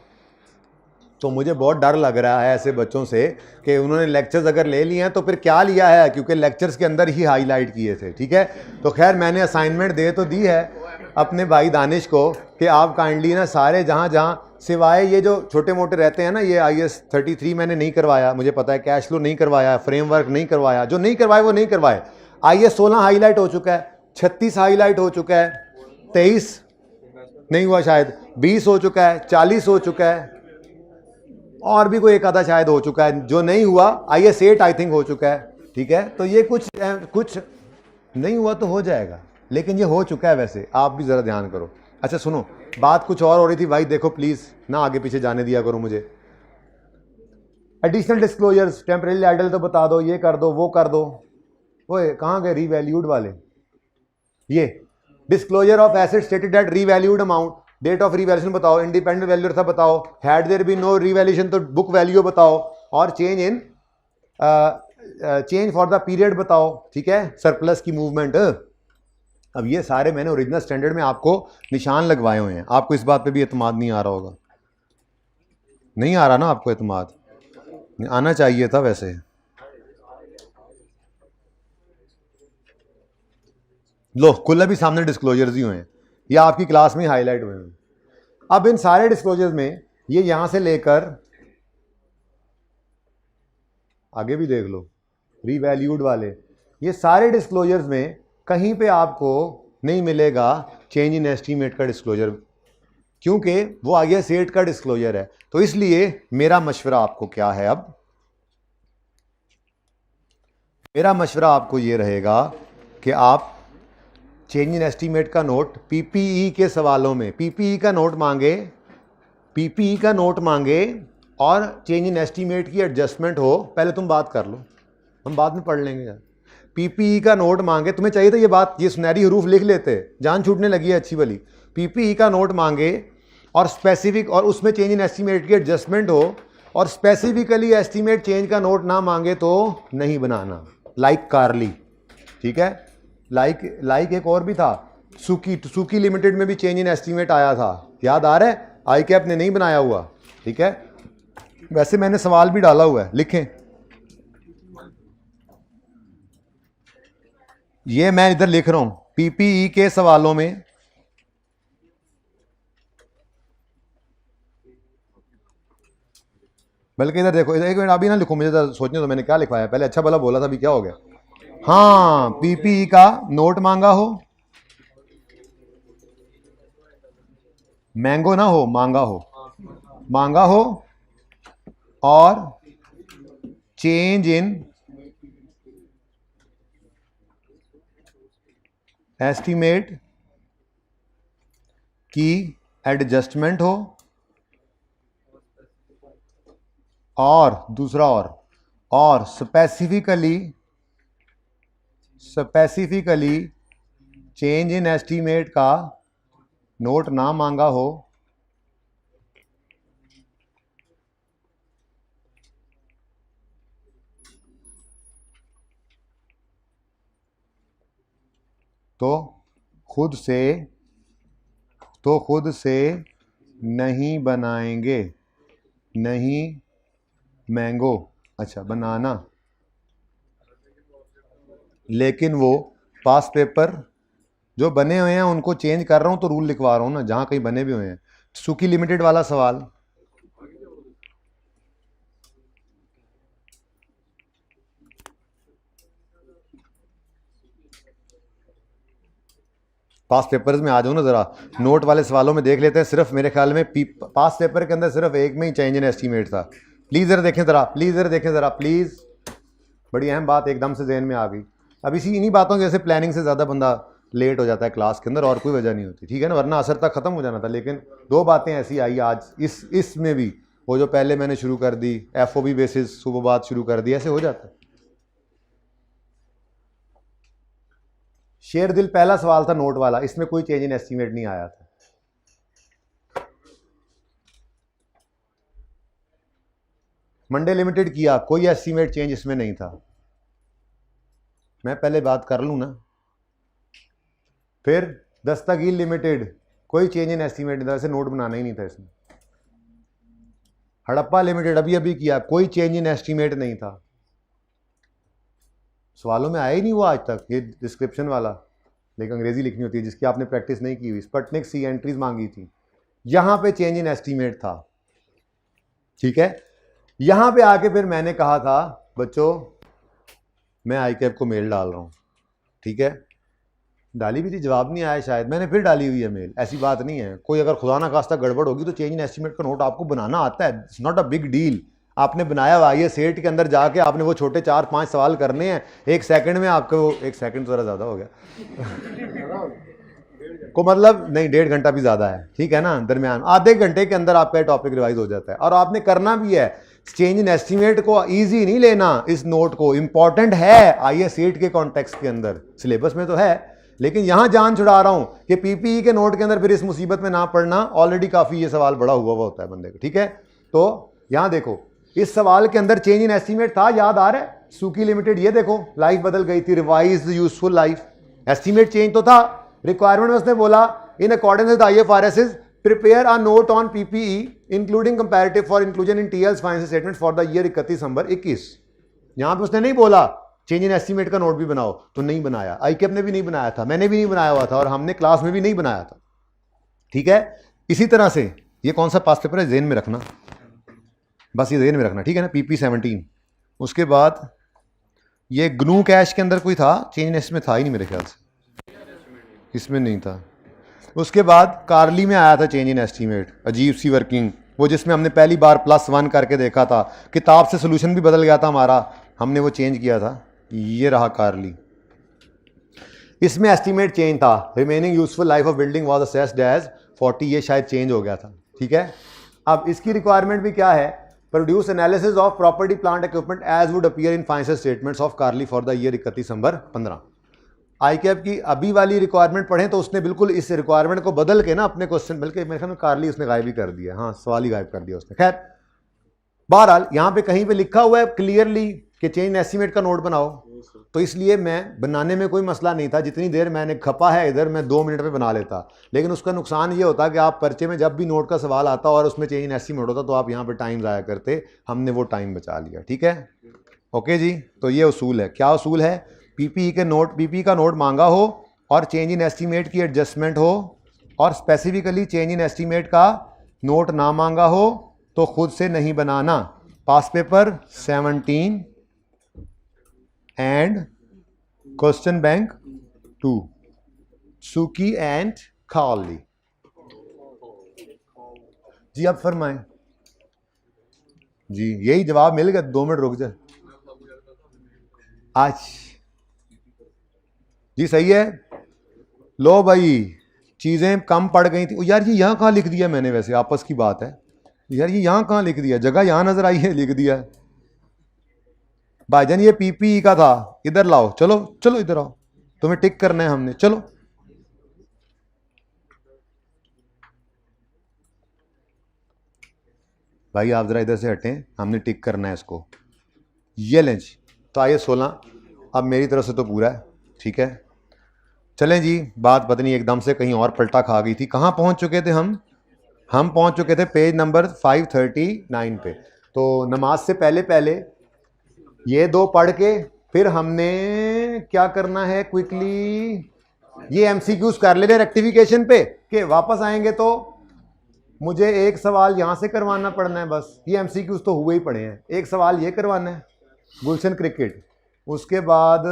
तो मुझे बहुत डर लग रहा है ऐसे बच्चों से कि उन्होंने लेक्चर्स अगर ले लिए हैं तो फिर क्या लिया है, क्योंकि लेक्चर्स के अंदर ही हाईलाइट किए थे। ठीक है, तो खैर मैंने असाइनमेंट दे तो दी है अपने भाई दानिश को कि आप काइंडली ना सारे जहाँ जहाँ सिवाय ये जो छोटे मोटे रहते हैं ना, ये IAS 33 मैंने नहीं करवाया, मुझे पता है, कैश फ्लो नहीं करवाया, फ्रेमवर्क नहीं करवाया, जो नहीं करवाए वो नहीं करवाए। IAS 16 हाईलाइट हो चुका है, 36 हाईलाइट हो चुका है, 23 नहीं हुआ शायद, 20 हो चुका है, 40 हो चुका है, और भी कोई एक आधा शायद हो चुका है। जो नहीं हुआ IAS 8 आई थिंक हो चुका है। ठीक है, तो ये कुछ नहीं हुआ तो हो जाएगा, लेकिन ये हो चुका है वैसे, आप भी ज़रा ध्यान करो। अच्छा सुनो, बात कुछ और हो रही थी भाई, देखो प्लीज़ ना आगे पीछे जाने दिया करो मुझे। एडिशनल डिस्क्लोजर्स, टेम्परेरी आइडल तो बता दो, ये कर दो, वो कर दो। ओए कहाँ गए रीवैल्यूड वाले? ये disclosure of asset stated at revalued amount, date of revaluation बताओ, इंडिपेंडेंट वैल्यू था बताओ, had there be no revaluation तो बुक वैल्यू बताओ, और चेंज फॉर द पीरियड बताओ। ठीक है, सरप्लस की मूवमेंट। अब ये सारे मैंने ओरिजिनल स्टैंडर्ड में आपको निशान लगवाए हुए हैं। आपको इस बात पे भी एतमाद नहीं आ रहा होगा, नहीं आ रहा ना आपको एतमाद? आना चाहिए था वैसे। लो कुल भी सामने डिस्क्लोजर्स ही हुए हैं, या आपकी क्लास में हाईलाइट हुए हैं। अब इन सारे डिस्क्लोजर्स में ये यहां से लेकर आगे भी देख लो, रीवैल्यूड वाले, ये सारे डिस्क्लोजर्स में कहीं पे आपको नहीं मिलेगा चेंज इन एस्टीमेट का डिस्क्लोजर, क्योंकि वो IAS 8 का डिस्क्लोजर है। तो इसलिए मेरा मशवरा आपको क्या है, अब मेरा मशवरा आपको ये रहेगा कि आप चेंज इन एस्टीमेट का नोट PPE के सवालों में PPE का नोट मांगे, PPE का नोट मांगे, और चेंज इन एस्टीमेट की एडजस्टमेंट हो, पहले तुम बात कर लो, हम बाद में पढ़ लेंगे यार। PPE का नोट मांगे, तुम्हें चाहिए था ये बात, ये सुनहरी हरूफ लिख लेते, जान छूटने लगी है अच्छी वाली। PPE का नोट मांगे और स्पेसिफिक, और उसमें चेंज इन एस्टीमेट की एडजस्टमेंट हो, और स्पेसिफिकली एस्टीमेट चेंज का नोट ना मांगे तो नहीं बनाना, लाइक कारली। ठीक है, लाइक एक और भी था, सुकी लिमिटेड में भी चेंज इन एस्टीमेट आया था, याद आ रहा है? ICAP ने नहीं बनाया हुआ। ठीक है, वैसे मैंने सवाल भी डाला हुआ है, लिखें। ये मैं इधर लिख रहा हूं PPE के सवालों में, बल्कि इधर देखो, एक मिनट अभी ना लिखो, मुझे सोचने दो मैंने क्या लिखवाया पहले। अच्छा भला बोला था, अभी क्या हो गया? हाँ, PPE का नोट मांगा हो, मैंगो ना हो, मांगा हो, और चेंज इन एस्टीमेट की एडजस्टमेंट हो, और दूसरा और स्पेसिफिकली चेंज इन एस्टीमेट का नोट ना मांगा हो, तो खुद से नहीं बनाएंगे, नहीं मैंगो, अच्छा बनाना, लेकिन वो पास पेपर जो बने हुए हैं उनको चेंज कर रहा हूं, तो रूल लिखवा रहा हूं ना, जहां कहीं बने भी हुए हैं। सुकी लिमिटेड वाला सवाल, पास पेपर्स में आ जाओ ना जरा, नोट वाले सवालों में देख लेते हैं। सिर्फ मेरे ख्याल में पास पेपर के अंदर सिर्फ एक में ही चेंज इन एस्टीमेट था। प्लीज़ ज़रा देखें ज़रा, प्लीज़। बड़ी अहम बात एकदम से जहन में आ गई। अब इन्हीं बातों की जैसे प्लानिंग से ज़्यादा बंदा लेट हो जाता है क्लास के अंदर, और कोई वजह नहीं होती। ठीक है ना, वरना असर तक ख़त्म हो जाना था। लेकिन दो बातें ऐसी आई आज इसमें भी, वो जो पहले मैंने शुरू कर दी FOB बेसिस सुबह बात शुरू कर दी, ऐसे हो जाता है। शेर दिल पहला सवाल था नोट वाला, इसमें कोई चेंज इन एस्टीमेट नहीं आया था। मंडे लिमिटेड किया, कोई एस्टीमेट चेंज इसमें नहीं था। मैं पहले बात कर लूं ना। फिर दस्तगीर लिमिटेड, कोई चेंज इन एस्टीमेट नहीं था, वैसे नोट बनाना ही नहीं था इसमें। हड़प्पा लिमिटेड अभी अभी किया, कोई चेंज इन एस्टीमेट नहीं था। सवालों में आया ही नहीं वो आज तक, ये डिस्क्रिप्शन वाला, लेकिन अंग्रेजी लिखनी होती है जिसकी आपने प्रैक्टिस नहीं की हुई। स्पटनिक सी एंट्रीज मांगी थी, यहां पे चेंज इन एस्टीमेट था, ठीक है। यहां पे आके फिर मैंने कहा था बच्चों मैं आईकैप को मेल डाल रहा हूं, ठीक है। डाली भी थी, जवाब नहीं आया शायद, मैंने फिर डाली हुई है मेल। ऐसी बात नहीं है, कोई अगर खुदा ना खास्ता गड़बड़ होगी तो चेंज इन एस्टीमेट का नोट आपको बनाना आता है, it's not a big deal. आपने बनाया हुआ ये सेट के अंदर जाके आपने वो छोटे 4-5 सवाल करने हैं, 1 सेकंड में आपको, 1 सेकंड तो ज़रा ज़्यादा हो गया को मतलब नहीं, 1.5 घंटा भी ज़्यादा है, ठीक है ना, दरमियान आधे घंटे के अंदर आपका टॉपिक रिवाइज हो जाता है। और आपने करना भी है, चेंज इन एस्टीमेट को ईजी नहीं लेना, इस नोट को इंपॉर्टेंट है आईए सेट के कॉन्टेक्स्ट के अंदर, सिलेबस में तो है, लेकिन यहां जान छुड़ा रहा हूं कि पीपीई के नोट के अंदर फिर इस मुसीबत में ना पड़ना, ऑलरेडी काफी ये सवाल बड़ा हुआ होता है बंदे को, ठीक है। तो यहां देखो इस सवाल के अंदर चेंज इन एस्टीमेट था, याद आ रहा है, सुकी लिमिटेड, ये देखो लाइफ बदल गई थी, revise useful life, estimate change तो था। रिक्वायरमेंट में उसने बोला in accordance with IFRS prepare a note on PPE including comparative for inclusion in TLs financial statement for the year 31 दिसंबर 21। यहां पे उसने नहीं बोला चेंज इन एस्टीमेट का नोट भी बनाओ, तो नहीं बनाया, आईकेप ने भी नहीं बनाया था, मैंने भी नहीं बनाया हुआ था, और हमने क्लास में भी नहीं बनाया था, ठीक है। इसी तरह से ये कौन सा पास पेपर है जेन में रखना, बस ये जेन में रखना, ठीक है ना, पीपी 17। उसके बाद ये ग्नू कैश के अंदर कोई था चेंज, इसमें था ही नहीं मेरे ख्याल से, इसमें नहीं था। उसके बाद कार्ली में आया था चेंज इन एस्टीमेट, अजीब सी वर्किंग, वो जिसमें हमने पहली बार +1 करके देखा था, किताब से सोल्यूशन भी बदल गया था हमारा, हमने वो चेंज किया था, ये रहा कार्ली। इसमें एस्टीमेट चेंज था, remaining useful life of building was assessed as 40, ये शायद चेंज हो गया था, ठीक है। अब इसकी रिक्वायरमेंट भी क्या है, produce analysis of property plant equipment as would appear in financial statements of Carly for the year 31 December 15। ICAP की अभी वाली रिक्वायरमेंट पढ़ें तो उसने बिल्कुल इस रिक्वायरमेंट को बदल के ना अपने क्वेश्चन, बल्कि मेरे ख्याल में कार्ली उसने गायब ही कर दिया, हाँ सवाल ही गायब कर दिया उसने। खैर बहरहाल यहाँ पे कहीं पे लिखा हुआ है क्लियरली कि चेंज एस्टीमेट का नोट बनाओ, तो इसलिए मैं बनाने में कोई मसला नहीं था, जितनी देर मैंने खपा है इधर मैं 2 मिनट में बना लेता। लेकिन उसका नुकसान ये होता कि आप पर्चे में जब भी नोट का सवाल आता और उसमें चेंज एस्टीमेट होता तो आप यहाँ पे टाइम ज़ाया करते, हमने वो टाइम बचा लिया, ठीक है। ओके जी, तो ये उसूल है, क्या उसूल है, पीपीई के नोट, पीपीई का नोट मांगा हो और चेंज इन एस्टीमेट की एडजस्टमेंट हो, और स्पेसिफिकली चेंज इन एस्टीमेट का नोट ना मांगा हो तो खुद से नहीं बनाना। पास पेपर 17 एंड क्वेश्चन बैंक 2, सुकी एंड कार्ली। जी अब फरमाएं जी, यही जवाब मिल गया, 2 मिनट रुक जाए। आज जी सही है, लो भाई चीजें कम पड़ गई थी। यार ये यहाँ कहाँ लिख दिया मैंने, वैसे आपस की बात है यार, ये यहाँ कहाँ लिख दिया, जगह यहाँ नजर आई है, लिख दिया भाईजान, ये पीपीई का था, इधर लाओ, चलो चलो इधर आओ, तुम्हें टिक करना है हमने, चलो भाई आप जरा इधर से हटें, हमने टिक करना है इसको, ये लें जी। तो आइए 16, अब मेरी तरफ से तो पूरा है, ठीक है। चलें जी, बात पता नहीं एकदम से कहीं और पलटा खा गई थी। कहाँ पहुँच चुके थे हम पहुँच चुके थे पेज नंबर 539 पे। तो नमाज से पहले पहले ये 2 पढ़ के फिर हमने क्या करना है, क्विकली ये एमसीक्यूज कर ले रहे रेक्टिफिकेशन पे, कि वापस आएंगे तो मुझे एक सवाल यहाँ से करवाना पड़ना है, बस ये एमसीक्यूज तो हुए ही पड़े हैं, एक सवाल ये करवाना है गुलशन क्रिकेट, उसके बाद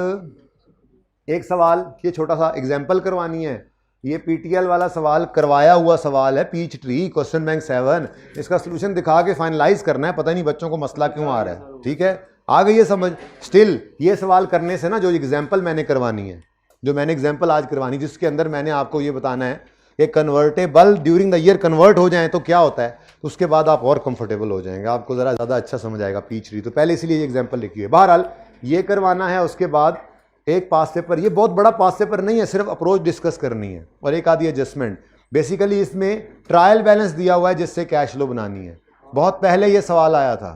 एक सवाल ये छोटा सा एग्जाम्पल करवानी है, ये पीटीएल वाला सवाल करवाया हुआ सवाल है, पीच ट्री क्वेश्चन बैंक 7, इसका सोल्यूशन दिखा के फाइनलाइज करना है, पता नहीं बच्चों को मसला क्यों आ रहा है, ठीक है, आ गई ये समझ। स्टिल ये सवाल करने से ना, जो एग्जाम्पल मैंने करवानी है, जो मैंने एग्जाम्पल आज करवानी, जिसके अंदर मैंने आपको ये बताना है कि convertible during the year convert हो जाए तो क्या होता है, तो उसके बाद आप और कंफर्टेबल हो जाएंगे, आपको ज़रा ज़्यादा अच्छा समझ आएगा पीच ट्री, तो पहले इसलिए एग्जाम्पल लिखी है। बहरहाल ये करवाना है, उसके बाद एक पास पेपर, ये बहुत बड़ा पास पेपर नहीं है, सिर्फ अप्रोच डिस्कस करनी है और एक आधी एडजस्टमेंट। बेसिकली इसमें ट्रायल बैलेंस दिया हुआ है जिससे कैश फ्लो बनानी है। बहुत पहले ये सवाल आया था,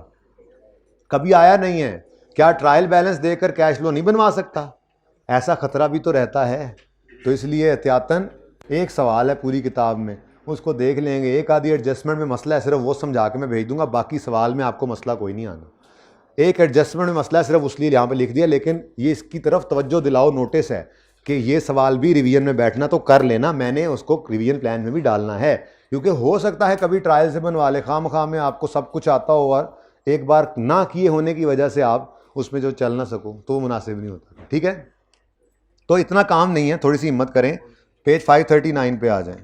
कभी आया नहीं है, क्या ट्रायल बैलेंस देकर कैश फ्लो नहीं बनवा सकता, ऐसा खतरा भी तो रहता है, तो इसलिए एहतियातन एक सवाल है पूरी किताब में, उसको देख लेंगे। एक आधी एडजस्टमेंट में मसला है, सिर्फ वो समझा के मैं भेज दूंगा, बाकी सवाल में आपको मसला कोई नहीं आना। एक एडजस्टमेंट में मसला है, सिर्फ उसलिए यहाँ पे लिख दिया, लेकिन ये इसकी तरफ तवज्जो दिलाओ, नोटिस है कि ये सवाल भी रिवीजन में बैठना तो कर लेना, मैंने उसको रिवीजन प्लान में भी डालना है, क्योंकि हो सकता है कभी ट्रायल से बनवा ले, खाम में आपको सब कुछ आता हो और एक बार ना किए होने की वजह से आप उसमें जो चल ना सको तो वो मुनासिब नहीं होता। ठीक है, तो इतना काम नहीं है, थोड़ी सी हिम्मत करें, पेज 539 पे आ जाएं।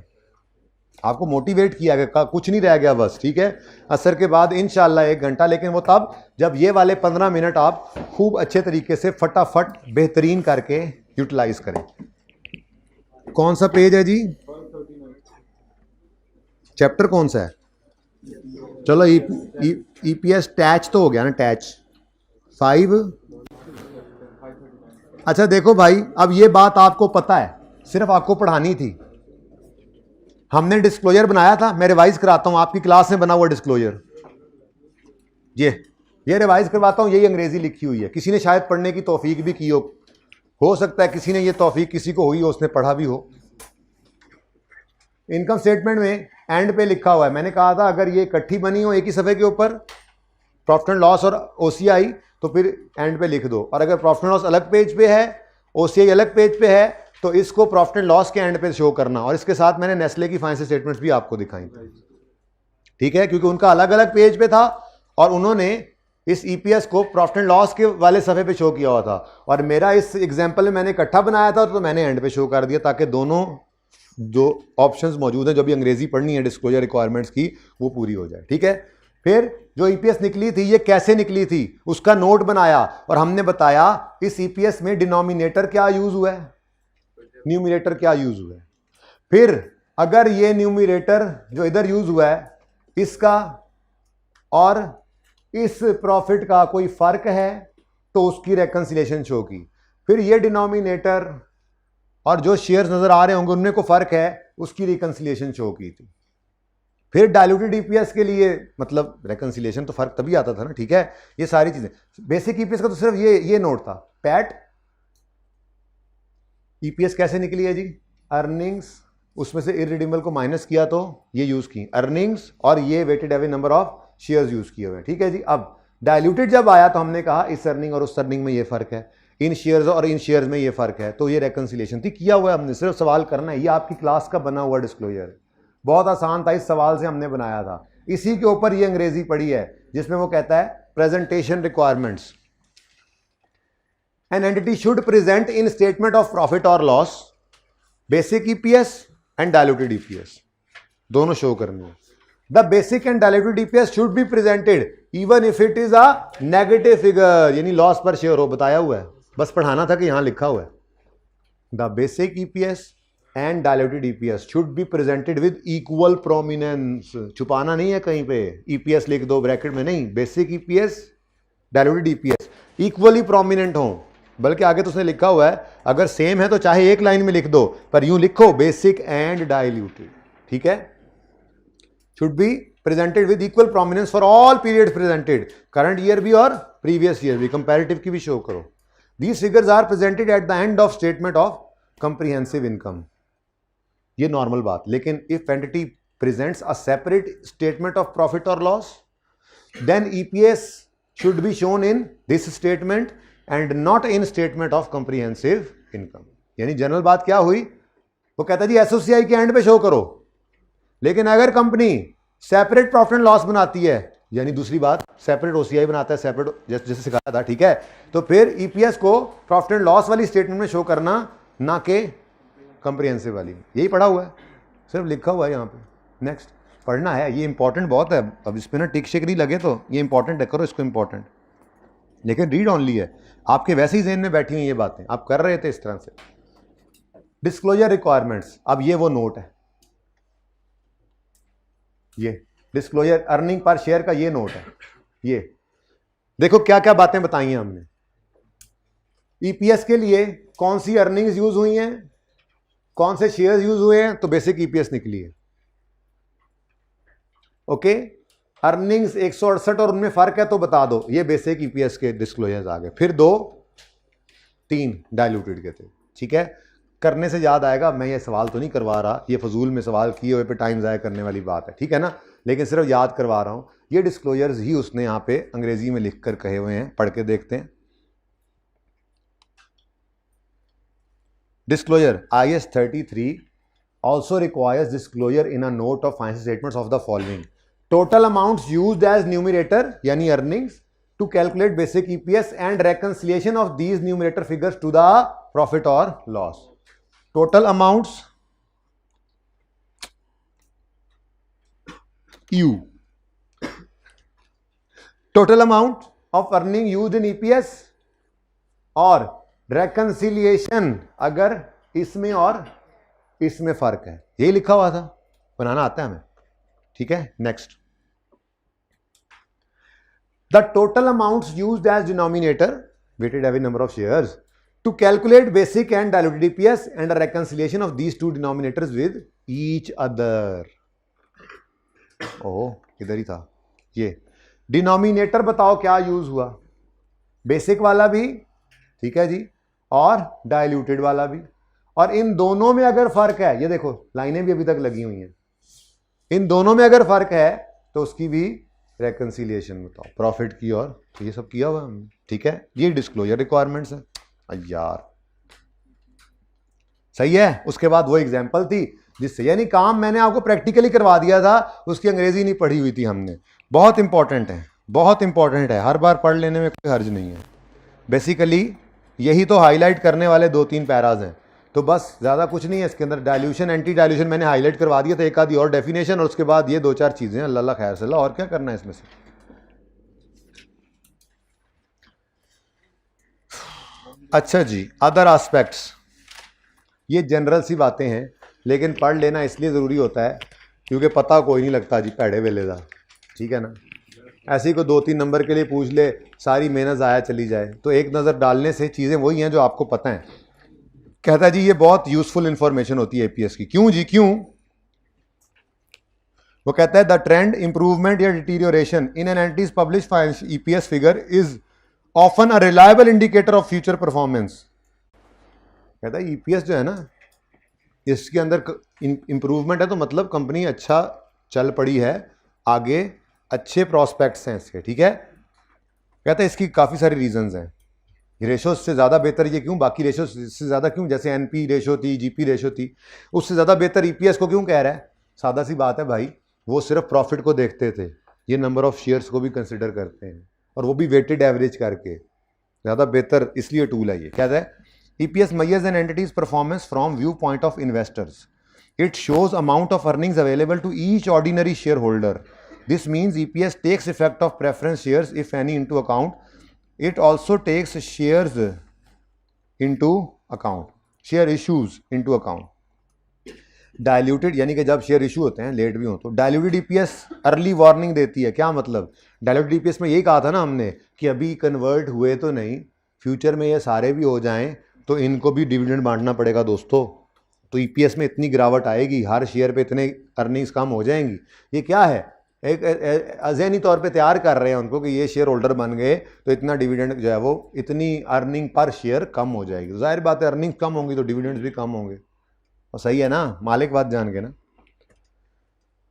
आपको मोटिवेट किया गया, कुछ नहीं रह गया बस। ठीक है, असर के बाद इंशाल्लाह 1 घंटा, लेकिन वो तब जब ये वाले 15 मिनट आप खूब अच्छे तरीके से फटाफट बेहतरीन करके यूटिलाइज करें। कौन सा पेज है जी? चैप्टर कौन सा है? चलो ईपीएस टैच तो हो गया ना, टैच 5। अच्छा देखो भाई, अब ये बात आपको पता है, सिर्फ आपको पढ़ानी थी। हमने डिस्क्लोजर बनाया था, मैं रिवाइज कराता हूं, आपकी क्लास में बना हुआ डिस्क्लोजर, ये रिवाइज करवाता हूं। यही अंग्रेजी लिखी हुई है, किसी ने शायद पढ़ने की तौफीक भी की हो सकता है किसी ने ये तौफीक किसी को हुई हो, उसने पढ़ा भी हो। इनकम स्टेटमेंट में एंड पे लिखा हुआ है, मैंने कहा था अगर ये इकट्ठी बनी हो एक ही सफ़े के ऊपर, प्रॉफिट एंड लॉस और ओसीआई, तो फिर एंड पे लिख दो। और अगर प्रॉफिट एंड लॉस अलग पेज पे है, ओसीआई अलग पेज पे है, तो इसको प्रॉफिट एंड लॉस के एंड पे शो करना। और इसके साथ मैंने नेस्ले की फाइनेंशियल स्टेटमेंट्स भी आपको दिखाई थी। ठीक है, क्योंकि उनका अलग अलग पेज पे था और उन्होंने इस ईपीएस को प्रॉफिट एंड लॉस के वाले सफ़े पे शो किया हुआ था, और मेरा इस एग्जाम्पल में मैंने इकट्ठा बनाया था तो मैंने एंड पे शो कर दिया, ताकि दोनों जो ऑप्शंस मौजूद हैं, जो भी अंग्रेजी पढ़नी है डिस्क्लोजर रिक्वायरमेंट्स की, वो पूरी हो जाए। ठीक है, फिर जो ईपीएस निकली थी, ये कैसे निकली थी उसका नोट बनाया, और हमने बताया इस ईपीएस में डिनोमिनेटर क्या यूज हुआ है, न्यूमरेटर क्या यूज हुआ है। फिर अगर ये न्यूमरेटर जो इधर यूज हुआ है, इसका और इस प्रॉफिट का कोई फर्क है तो उसकी रेकंसिलेशन शो की। फिर ये डिनोमिनेटर और जो शेयर्स नजर आ रहे होंगे उनमें को फर्क है, उसकी रिकंसिलेशन शो की थी। फिर डायल्यूटेड ईपीएस के लिए मतलब रेकंसिलेशन तो फर्क तभी आता था ना। ठीक है, ये सारी चीजें, बेसिक ईपीएस का तो सिर्फ ये नोट था। पैट ईपीएस कैसे निकली है जी? अर्निंग्स, उसमें से इररिडीमेबल को माइनस किया तो ये यूज की अर्निंग्स, और ये weighted average number of shares use किए हुए हैं। ठीक है जी, अब डायल्यूटेड जब आया तो हमने कहा इस अर्निंग और उस अर्निंग में ये फर्क है, इन शेयर्स और इन शेयर्स में ये फर्क है, तो ये रेकंसिलेशन थी। किया हुआ है हमने, सिर्फ सवाल करना है। ये आपकी क्लास का बना हुआ डिस्क्लोजर है, बहुत आसान था, इस सवाल से हमने बनाया था। इसी के ऊपर ये अंग्रेजी पढ़ी है जिसमें वो कहता है presentation requirements, an entity should present in statement of profit और loss basic EPS and diluted EPS, दोनों शो करने हैं। The basic and diluted EPS should be presented even if it is a negative figure, यानी loss per share हो, बताया हुआ है, बस पढ़ाना था कि यहां लिखा हुआ है। The basic EPS and diluted EPS should be presented with equal prominence, छुपाना नहीं है कहीं पे, ईपीएस लिख दो ब्रैकेट में नहीं, basic EPS diluted EPS equally prominent हो, बल्कि आगे तो उसने लिखा हुआ है अगर सेम है तो चाहे एक लाइन में लिख दो, पर यूं लिखो बेसिक एंड डायल्यूटेड। ठीक है, should be presented with equal prominence for all periods presented, current year भी और प्रीवियस ईयर भी, कंपैरेटिव की भी शो करो। These figures are presented at the end of statement of comprehensive income, ये normal बात। लेकिन if entity presents a separate statement of profit or loss, then EPS should be shown in this statement and not in statement of comprehensive income। यानी general बात क्या हुई, वो कहता जी SOCI के एंड पे शो करो, लेकिन अगर company separate profit and loss बनाती है, यानी दूसरी बात सेपरेट ओसीआई बनाता है, सेपरेट जैसे सिखाया था, ठीक है, तो फिर ईपीएस को प्रॉफिट एंड लॉस वाली स्टेटमेंट में शो करना, ना कि कंप्रिहेंसिव वाली। यही पढ़ा हुआ है, सिर्फ लिखा हुआ है यहाँ पे। नेक्स्ट पढ़ना है, ये इंपॉर्टेंट बहुत है। अब इस पर ना टिक शिक नहीं लगे तो ये इंपॉर्टेंट है, करो इसको इंपॉर्टेंट, लेकिन रीड ऑनली है। आपके वैसे ही ज़हन में बैठी हुई ये बातें, आप कर रहे थे इस तरह से। डिस्क्लोजर रिक्वायरमेंट्स, अब ये वो नोट है, ये डिस्क्लोजर अर्निंग पर शेयर का ये नोट है। ये देखो क्या क्या बातें बताई हैं हमने। ईपीएस के लिए कौन सी अर्निंग्स यूज हुई हैं, कौन से शेयर्स यूज हुए हैं, तो बेसिक ईपीएस निकली है। ओके, अर्निंग्स 168 और उनमें फर्क है तो बता दो, ये बेसिक ईपीएस के डिस्क्लोजर्स आ गए। फिर 2 3 डायल्यूटेड के थे, ठीक है। करने से याद आएगा, मैं ये सवाल तो नहीं करवा रहा, ये फजूल में सवाल किए हुए पे टाइम ज़ाया करने वाली बात है, ठीक है ना, लेकिन सिर्फ याद करवा रहा हूँ। ये डिस्क्लोजर्स ही उसने यहाँ पे अंग्रेजी में लिख कर कहे हुए हैं, पढ़ के देखते हैं। Disclosure IS 33 also requires disclosure in a note of financial statements of the following: total amounts used as numerator यानी earnings to calculate basic EPS and reconciliation of these numerator figures to the profit or loss. Total amounts U, total amount of earning used in EPS और reconciliation अगर इसमें और इसमें फर्क है, यही लिखा हुआ था, बनाना आता है हमें, ठीक है। Next, the total amounts used as denominator weighted average number of shares to calculate basic and diluted EPS and reconciliation of these two denominators with each other. ओह इधर ही था ये। डिनोमिनेटर बताओ क्या यूज हुआ, बेसिक वाला भी, ठीक है जी, और डायल्यूटेड वाला भी, और इन दोनों में अगर फर्क है, ये देखो लाइनें भी अभी तक लगी हुई हैं, इन दोनों में अगर फर्क है तो उसकी भी रेकंसिलिएशन बताओ, प्रॉफिट की, और तो ये सब किया हुआ हमने, ठीक है। ये डिस्क्लोजर रिक्वायरमेंट्स है यार, सही है। उसके बाद वो एग्जांपल थी जिससे, यानी काम मैंने आपको प्रैक्टिकली करवा दिया था, उसकी अंग्रेजी नहीं पढ़ी हुई थी हमने। बहुत इंपॉर्टेंट है, बहुत इंपॉर्टेंट है, हर बार पढ़ लेने में कोई हर्ज नहीं है। बेसिकली यही तो हाईलाइट करने वाले 2-3 पैराज हैं, तो बस ज़्यादा कुछ नहीं है इसके अंदर। डायल्यूशन एंटी डायल्यूशन मैंने हाईलाइट करवा दिया था, एक आधी और डेफिनेशन, और उसके बाद ये 2-4 चीज़ें, अल्लाह खैर से, और क्या करना है इसमें से। अच्छा जी, अदर एस्पेक्ट्स, ये जनरल सी बातें हैं, लेकिन पढ़ लेना इसलिए ज़रूरी होता है क्योंकि पता कोई नहीं लगता जी पैड़े वेले का, ठीक है ना। ऐसे ही को 2-3 नंबर के लिए पूछ ले, सारी मेहनत ज़ाया चली जाए, तो एक नज़र डालने से चीज़ें वही हैं जो आपको पता हैं। कहता है जी ये बहुत यूजफुल इंफॉर्मेशन होती है एपीएस की। क्यों जी, क्यों? वो कहता है द ट्रेंड, इंप्रूवमेंट या deterioration in an entities publish EPS figure is often a reliable indicator of future performance. कहता है ईपीएस जो है ना, इसके अंदर इंप्रूवमेंट है तो मतलब कंपनी अच्छा चल पड़ी है, आगे अच्छे प्रोस्पेक्ट्स हैं इसके, ठीक है। कहता है इसकी काफ़ी सारी रीजंस हैं, रेशो से ज़्यादा बेहतर ये क्यों, बाकी रेशो से ज़्यादा क्यों, जैसे एनपी रेशो थी, जीपी रेशो थी, उससे ज़्यादा बेहतर ईपीएस को क्यों कह रहा है। सादा सी बात है भाई, वो सिर्फ प्रॉफिट को देखते थे, ये नंबर ऑफ शेयर्स को भी कंसिडर करते हैं, और वो भी वेटेड एवरेज करके, ज़्यादा बेहतर इसलिए टूल है ये। कहता है EPS measures an entity's performance from viewpoint of investors, it shows amount of earnings available to each ordinary shareholder. This means EPS takes effect of preference shares if any into account. It also takes shares into account, share issues into account. Diluted यानी कि जब share issue होते हैं, late भी हो, तो diluted EPS early warning देती है। क्या मतलब? डायल्यूटेड ईपीएस में यही कहा था ना हमने कि अभी कन्वर्ट हुए तो नहीं, फ्यूचर में ये सारे भी हो जाएं तो इनको भी डिविडेंड बांटना पड़ेगा दोस्तों, तो ईपीएस में इतनी गिरावट आएगी, हर शेयर पे इतने अर्निंग्स कम हो जाएंगी। ये क्या है, एक अज़हनी तौर पे तैयार कर रहे हैं उनको कि ये शेयर होल्डर बन गए तो इतना डिविडेंड जो है वो, इतनी अर्निंग पर शेयर कम हो जाएगी। जाहिर बात है अर्निंग कम होंगी तो डिविडेंड्स भी कम होंगे, और सही है ना, मालिक बात जान के ना।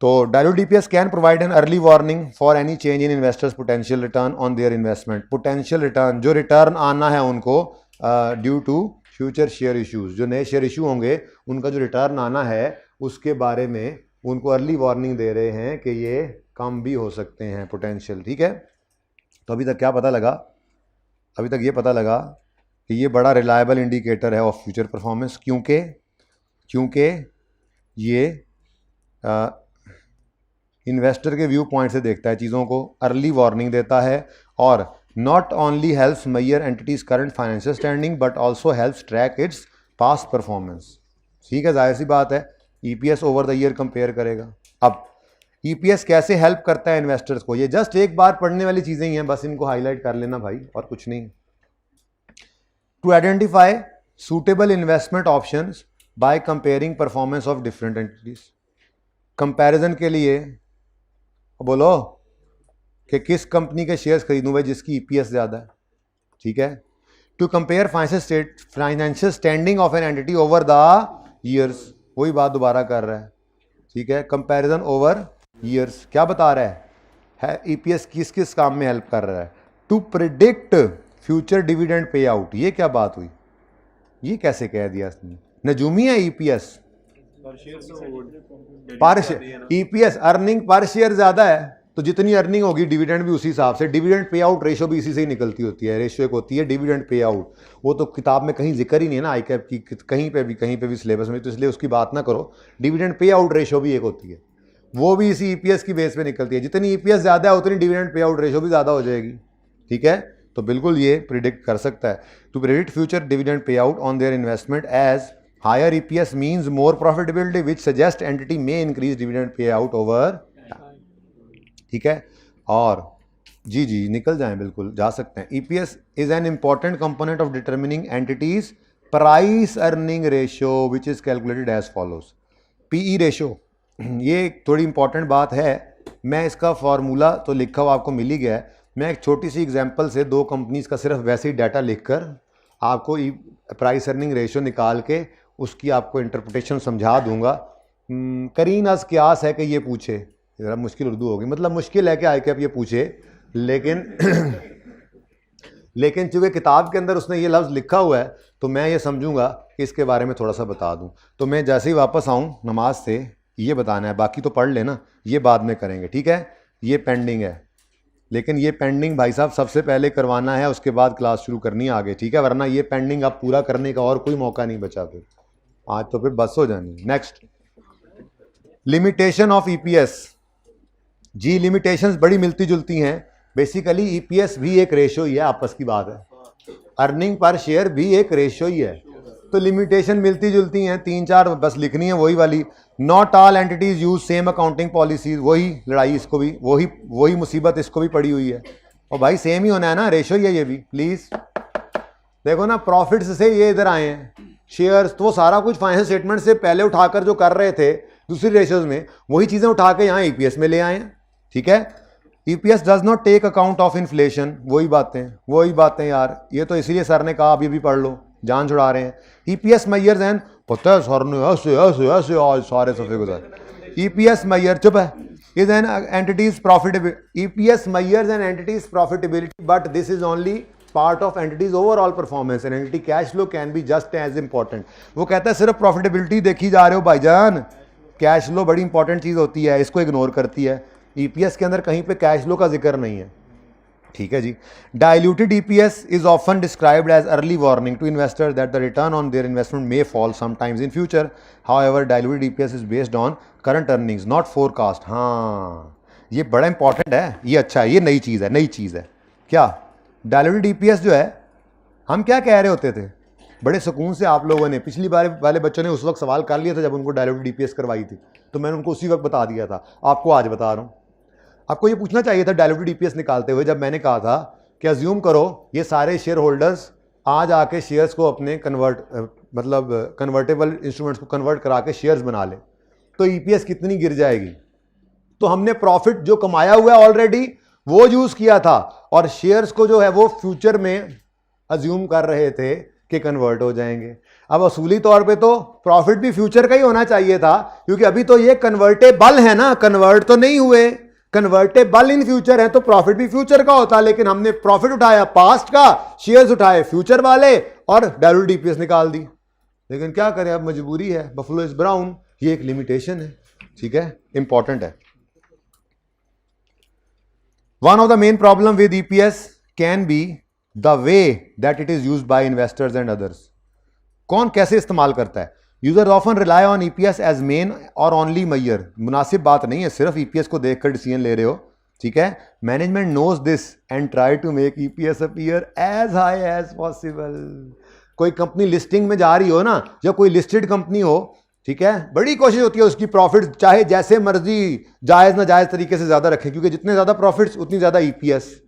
तो diluted EPS can provide an early warning for any change in investors potential return on their investment. Potential return, जो रिटर्न आना है उनको due to future share issues, जो नए शेयर इशू होंगे उनका जो रिटर्न आना है उसके बारे में उनको अर्ली वार्निंग दे रहे हैं कि ये कम भी हो सकते हैं पोटेंशियल, ठीक है। तो अभी तक क्या पता लगा, अभी तक ये पता लगा कि ये बड़ा रिलायबल इंडिकेटर है ऑफ फ्यूचर परफॉर्मेंस, क्योंकि ये इन्वेस्टर के व्यू पॉइंट से देखता है चीज़ों को, अर्ली वार्निंग देता है, और not only helps measure entity's current financial standing but also helps track its past performance, ठीक है। जाहिर सी बात है EPS over the year compare करेगा। अब ईपीएस कैसे हेल्प करता है इन्वेस्टर्स को, ये जस्ट एक बार पढ़ने वाली चीज़ें ही हैं, बस इनको हाईलाइट कर लेना भाई, और कुछ नहीं। To identify suitable investment options by comparing performance of different entities. Comparison के लिए बोलो कि किस कंपनी के शेयर्स खरीदूं भाई जिसकी ईपीएस ज़्यादा है, ठीक है। To compare financial standing of an entity over the years, वही बात दोबारा कर रहा है, ठीक है, कंपैरिजन ओवर ईयर्स। क्या बता रहा है ईपीएस किस किस काम में हेल्प कर रहा है? टू प्रिडिक्ट फ्यूचर डिविडेंड पे आउट। ये क्या बात हुई, ये कैसे कह दिया इसने? नजूमी है ईपीएस पर share, EPS earning per share ज्यादा है तो जितनी अर्निंग होगी डिविडेंड भी उसी हिसाब से, डिविडेंड पे आउट रेशो भी इसी से ही निकलती होती है। रेशो एक होती है डिविडेंड पे आउट, वो तो किताब में कहीं जिक्र ही नहीं है ना आईकैप की, कहीं पे भी सिलेबस में, तो इसलिए उसकी बात ना करो। डिविडेंड पे आउट रेशो भी एक होती है, वो भी इसी ईपीएस की बेस पे निकलती है। जितनी ईपीएस ज्यादा है उतनी डिविडेंड पे आउट रेशो भी ज्यादा हो जाएगी, ठीक है। तो बिल्कुल ये प्रिडिक्ट कर सकता है। To predict future dividend payout on their investment as higher EPS means more profitability which suggest entity में increase dividend payout over, ठीक है। और जी निकल जाएं, बिल्कुल जा सकते हैं। EPS is an important component of determining entity's price earning ratio which is calculated as follows. PE ratio, ये थोड़ी इंपॉर्टेंट बात है। मैं इसका फार्मूला तो लिखा हुआ आपको मिल ही गया है। मैं एक छोटी सी एग्जांपल से दो कंपनीज का सिर्फ वैसे ही डाटा लिखकर आपको प्राइस अर्निंग रेशियो निकाल के उसकी आपको इंटरप्रिटेशन समझा दूंगा। करीन अज क्यास है कि ये पूछे, ज़रा मुश्किल उर्दू होगी, मतलब मुश्किल है कि आई कैप ये पूछे, लेकिन लेकिन चूँकि किताब के अंदर उसने ये लफ्ज़ लिखा हुआ है तो मैं ये समझूंगा कि इसके बारे में थोड़ा सा बता दूं। तो मैं जैसे ही वापस आऊं नमाज से ये बताना है, बाकी तो पढ़ लेना, ये बाद में करेंगे, ठीक है। ये पेंडिंग है, लेकिन ये पेंडिंग भाई साहब सबसे पहले करवाना है, उसके बाद क्लास शुरू करनी है आगे, ठीक है, वरना ये पेंडिंग आप पूरा करने का और कोई मौका नहीं बचा फिर, आज तो फिर बस हो जानी। Next, limitation of EPS. जी लिमिटेशंस बड़ी मिलती जुलती हैं। बेसिकली ईपीएस भी एक रेशो ही है, आपस की बात है, अर्निंग पर शेयर भी एक रेशो ही है, तो लिमिटेशन मिलती जुलती हैं, 3-4 बस लिखनी है वही वाली। Not all entities use same accounting policies, वही लड़ाई इसको भी, वही मुसीबत इसको भी पड़ी हुई है। और भाई सेम ही होना है ना, रेशो ही है ये भी। प्लीज देखो ना, प्रॉफिट्स से ये इधर आए हैं, शेयर्स तो वो सारा कुछ फाइनेंशियल स्टेटमेंट से पहले उठाकर जो कर रहे थे दूसरी रेशियोज में, वही चीजें उठा के यहाँ ईपीएस में ले आए हैं, ठीक है। EPS does not take account of inflation, वही बातें यार, ये तो इसीलिए सर ने कहा अभी भी पढ़ लो, जान छुड़ा रहे हैं। ईपीएस मेजर्स एंड, पता है सर ने ऐसे आज सारे सफे गुजार। ईपीएस मेजर, चुप है, is an entity's profitability, EPS measures an entity's profitability but this is only part of entity's overall performance, and entity cash flow can be just as important. वो कहता है सिर्फ प्रॉफिटेबिलिटी देखी जा रहे हो भाईजान, कैश फ्लो बड़ी इंपॉर्टेंट चीज होती है, इसको इग्नोर करती है। ईपीएस के अंदर कहीं पे कैश फ्लो का जिक्र नहीं है, ठीक है जी। Diluted EPS is often described as early warning to investor that the return on their investment may fall sometimes in future, however diluted EPS is based on current earnings not forecast. हाँ ये बड़ा important है, ये अच्छा है, ये नई चीज़ है। क्या डाइल्यूटेड ईपीएस जो है, हम क्या कह रहे होते थे बड़े सुकून से, आप लोगों ने पिछली बार वाले बच्चों ने उस वक्त सवाल कर लिया था जब उनको डाइल्यूटेड ईपीएस करवाई थी, तो मैंने उनको उसी वक्त बता दिया था, आपको आज बता रहा हूँ। आपको ये पूछना चाहिए था डाइल्यूटेड ईपीएस निकालते हुए, जब मैंने कहा था कि अज्यूम करो ये सारे शेयर होल्डर्स आज आके शेयर्स को अपने कन्वर्टेबल इंस्ट्रूमेंट्स को कन्वर्ट करा के शेयर्स बना ले, तो ईपीएस कितनी गिर जाएगी। तो हमने प्रॉफिट जो कमाया हुआ है ऑलरेडी वो यूज किया था, और शेयर्स को जो है वो फ्यूचर में अज्यूम कर रहे थे कि कन्वर्ट हो जाएंगे। अब असूली तौर पे तो प्रॉफिट भी फ्यूचर का ही होना चाहिए था, क्योंकि अभी तो ये कन्वर्टेबल है ना, कन्वर्ट तो नहीं हुए, कन्वर्टेबल इन फ्यूचर है, तो प्रॉफिट भी फ्यूचर का होता। लेकिन हमने प्रॉफिट उठाया पास्ट का, शेयर्स उठाए फ्यूचर वाले, और डाइल्यूटेड ईपीएस निकाल दी। लेकिन क्या करें, अब मजबूरी है, बफलो इज ब्राउन, ये एक लिमिटेशन है, ठीक है, इंपॉर्टेंट है। One of the main problem with EPS can be the way that it is used by investors and others. कौन कैसे इस्तेमाल करता है? Users often rely on EPS as main or only measure. मुनासिब बात नहीं है, सिर्फ EPS को देखकर डिसीजन ले रहे हो, ठीक है। Management knows this and try to make EPS appear as high as possible. कोई कंपनी लिस्टिंग में जा रही हो ना, या कोई लिस्टेड कंपनी हो, ठीक है, बड़ी कोशिश होती है उसकी प्रॉफिट चाहे जैसे मर्जी जायज ना जायज तरीके से ज्यादा रखें, क्योंकि जितने ज्यादा प्रॉफिट्स उतनी ज्यादा ईपीएस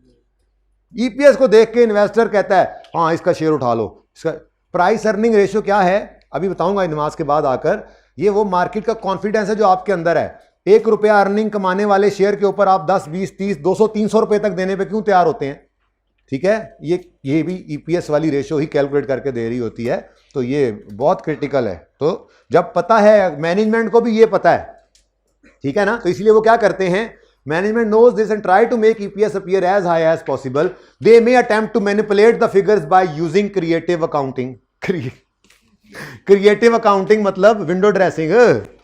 को देख के इन्वेस्टर कहता है हाँ इसका शेयर उठा लो। इसका प्राइस अर्निंग रेशियो क्या है अभी बताऊंगा नमाज के बाद आकर। ये वो मार्केट का कॉन्फिडेंस है जो आपके अंदर है। 1 रुपया अर्निंग कमाने वाले शेयर के ऊपर आप 10, 20, 30, 200, 300 रुपए तक देने पर क्यों तैयार होते हैं? ठीक है, ये भी ईपीएस वाली रेशो ही कैलकुलेट करके दे रही होती है, तो ये बहुत क्रिटिकल है। तो जब पता है, मैनेजमेंट को भी ये पता है, ठीक है ना, तो इसलिए वो क्या करते हैं, management knows this and try to make EPS appear as high as possible. They may attempt to manipulate the figures by using creative accounting. Creative accounting मतलब विंडो ड्रेसिंग,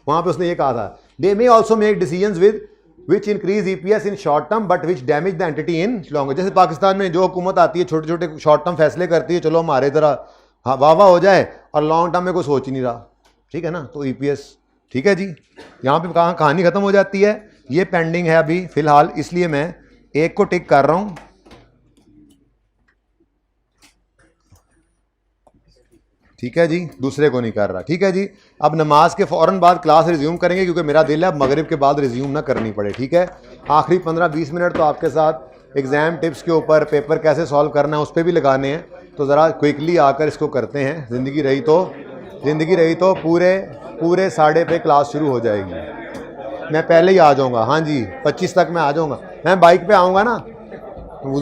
वहां पे उसने ये कहा था। They may also make decisions with which increase EPS in short term but which damage the entity in long. जैसे पाकिस्तान में जो हुकूमत आती है छोटे छोटे शॉर्ट टर्म फैसले करती है, चलो हमारे तरह हाँ वाह वाह हो जाए, और लॉन्ग टर्म में कोई सोच ही नहीं रहा, ठीक है ना, तो ईपीएस। ठीक है जी, यहाँ पे कहाँ कहानी खत्म हो जाती है, ये पेंडिंग है अभी फिलहाल, इसलिए मैं एक को टिक कर रहा हूं। ठीक है जी, दूसरे को नहीं कर रहा। ठीक है जी, अब नमाज के फौरन बाद क्लास रिज्यूम करेंगे, क्योंकि मेरा दिल है अब मगरिब के बाद रिज्यूम ना करनी पड़े। ठीक है, आखिरी 15-20 मिनट तो आपके साथ एग्जाम टिप्स के ऊपर, पेपर कैसे सॉल्व करना है उस पर भी लगाने हैं, तो ज़रा क्विकली आकर इसको करते हैं। ज़िंदगी रही तो पूरे 12:30 पे क्लास शुरू हो जाएगी। मैं पहले ही आ जाऊँगा, हाँ जी 25 तक मैं आ जाऊँगा, मैं बाइक पे आऊँगा ना,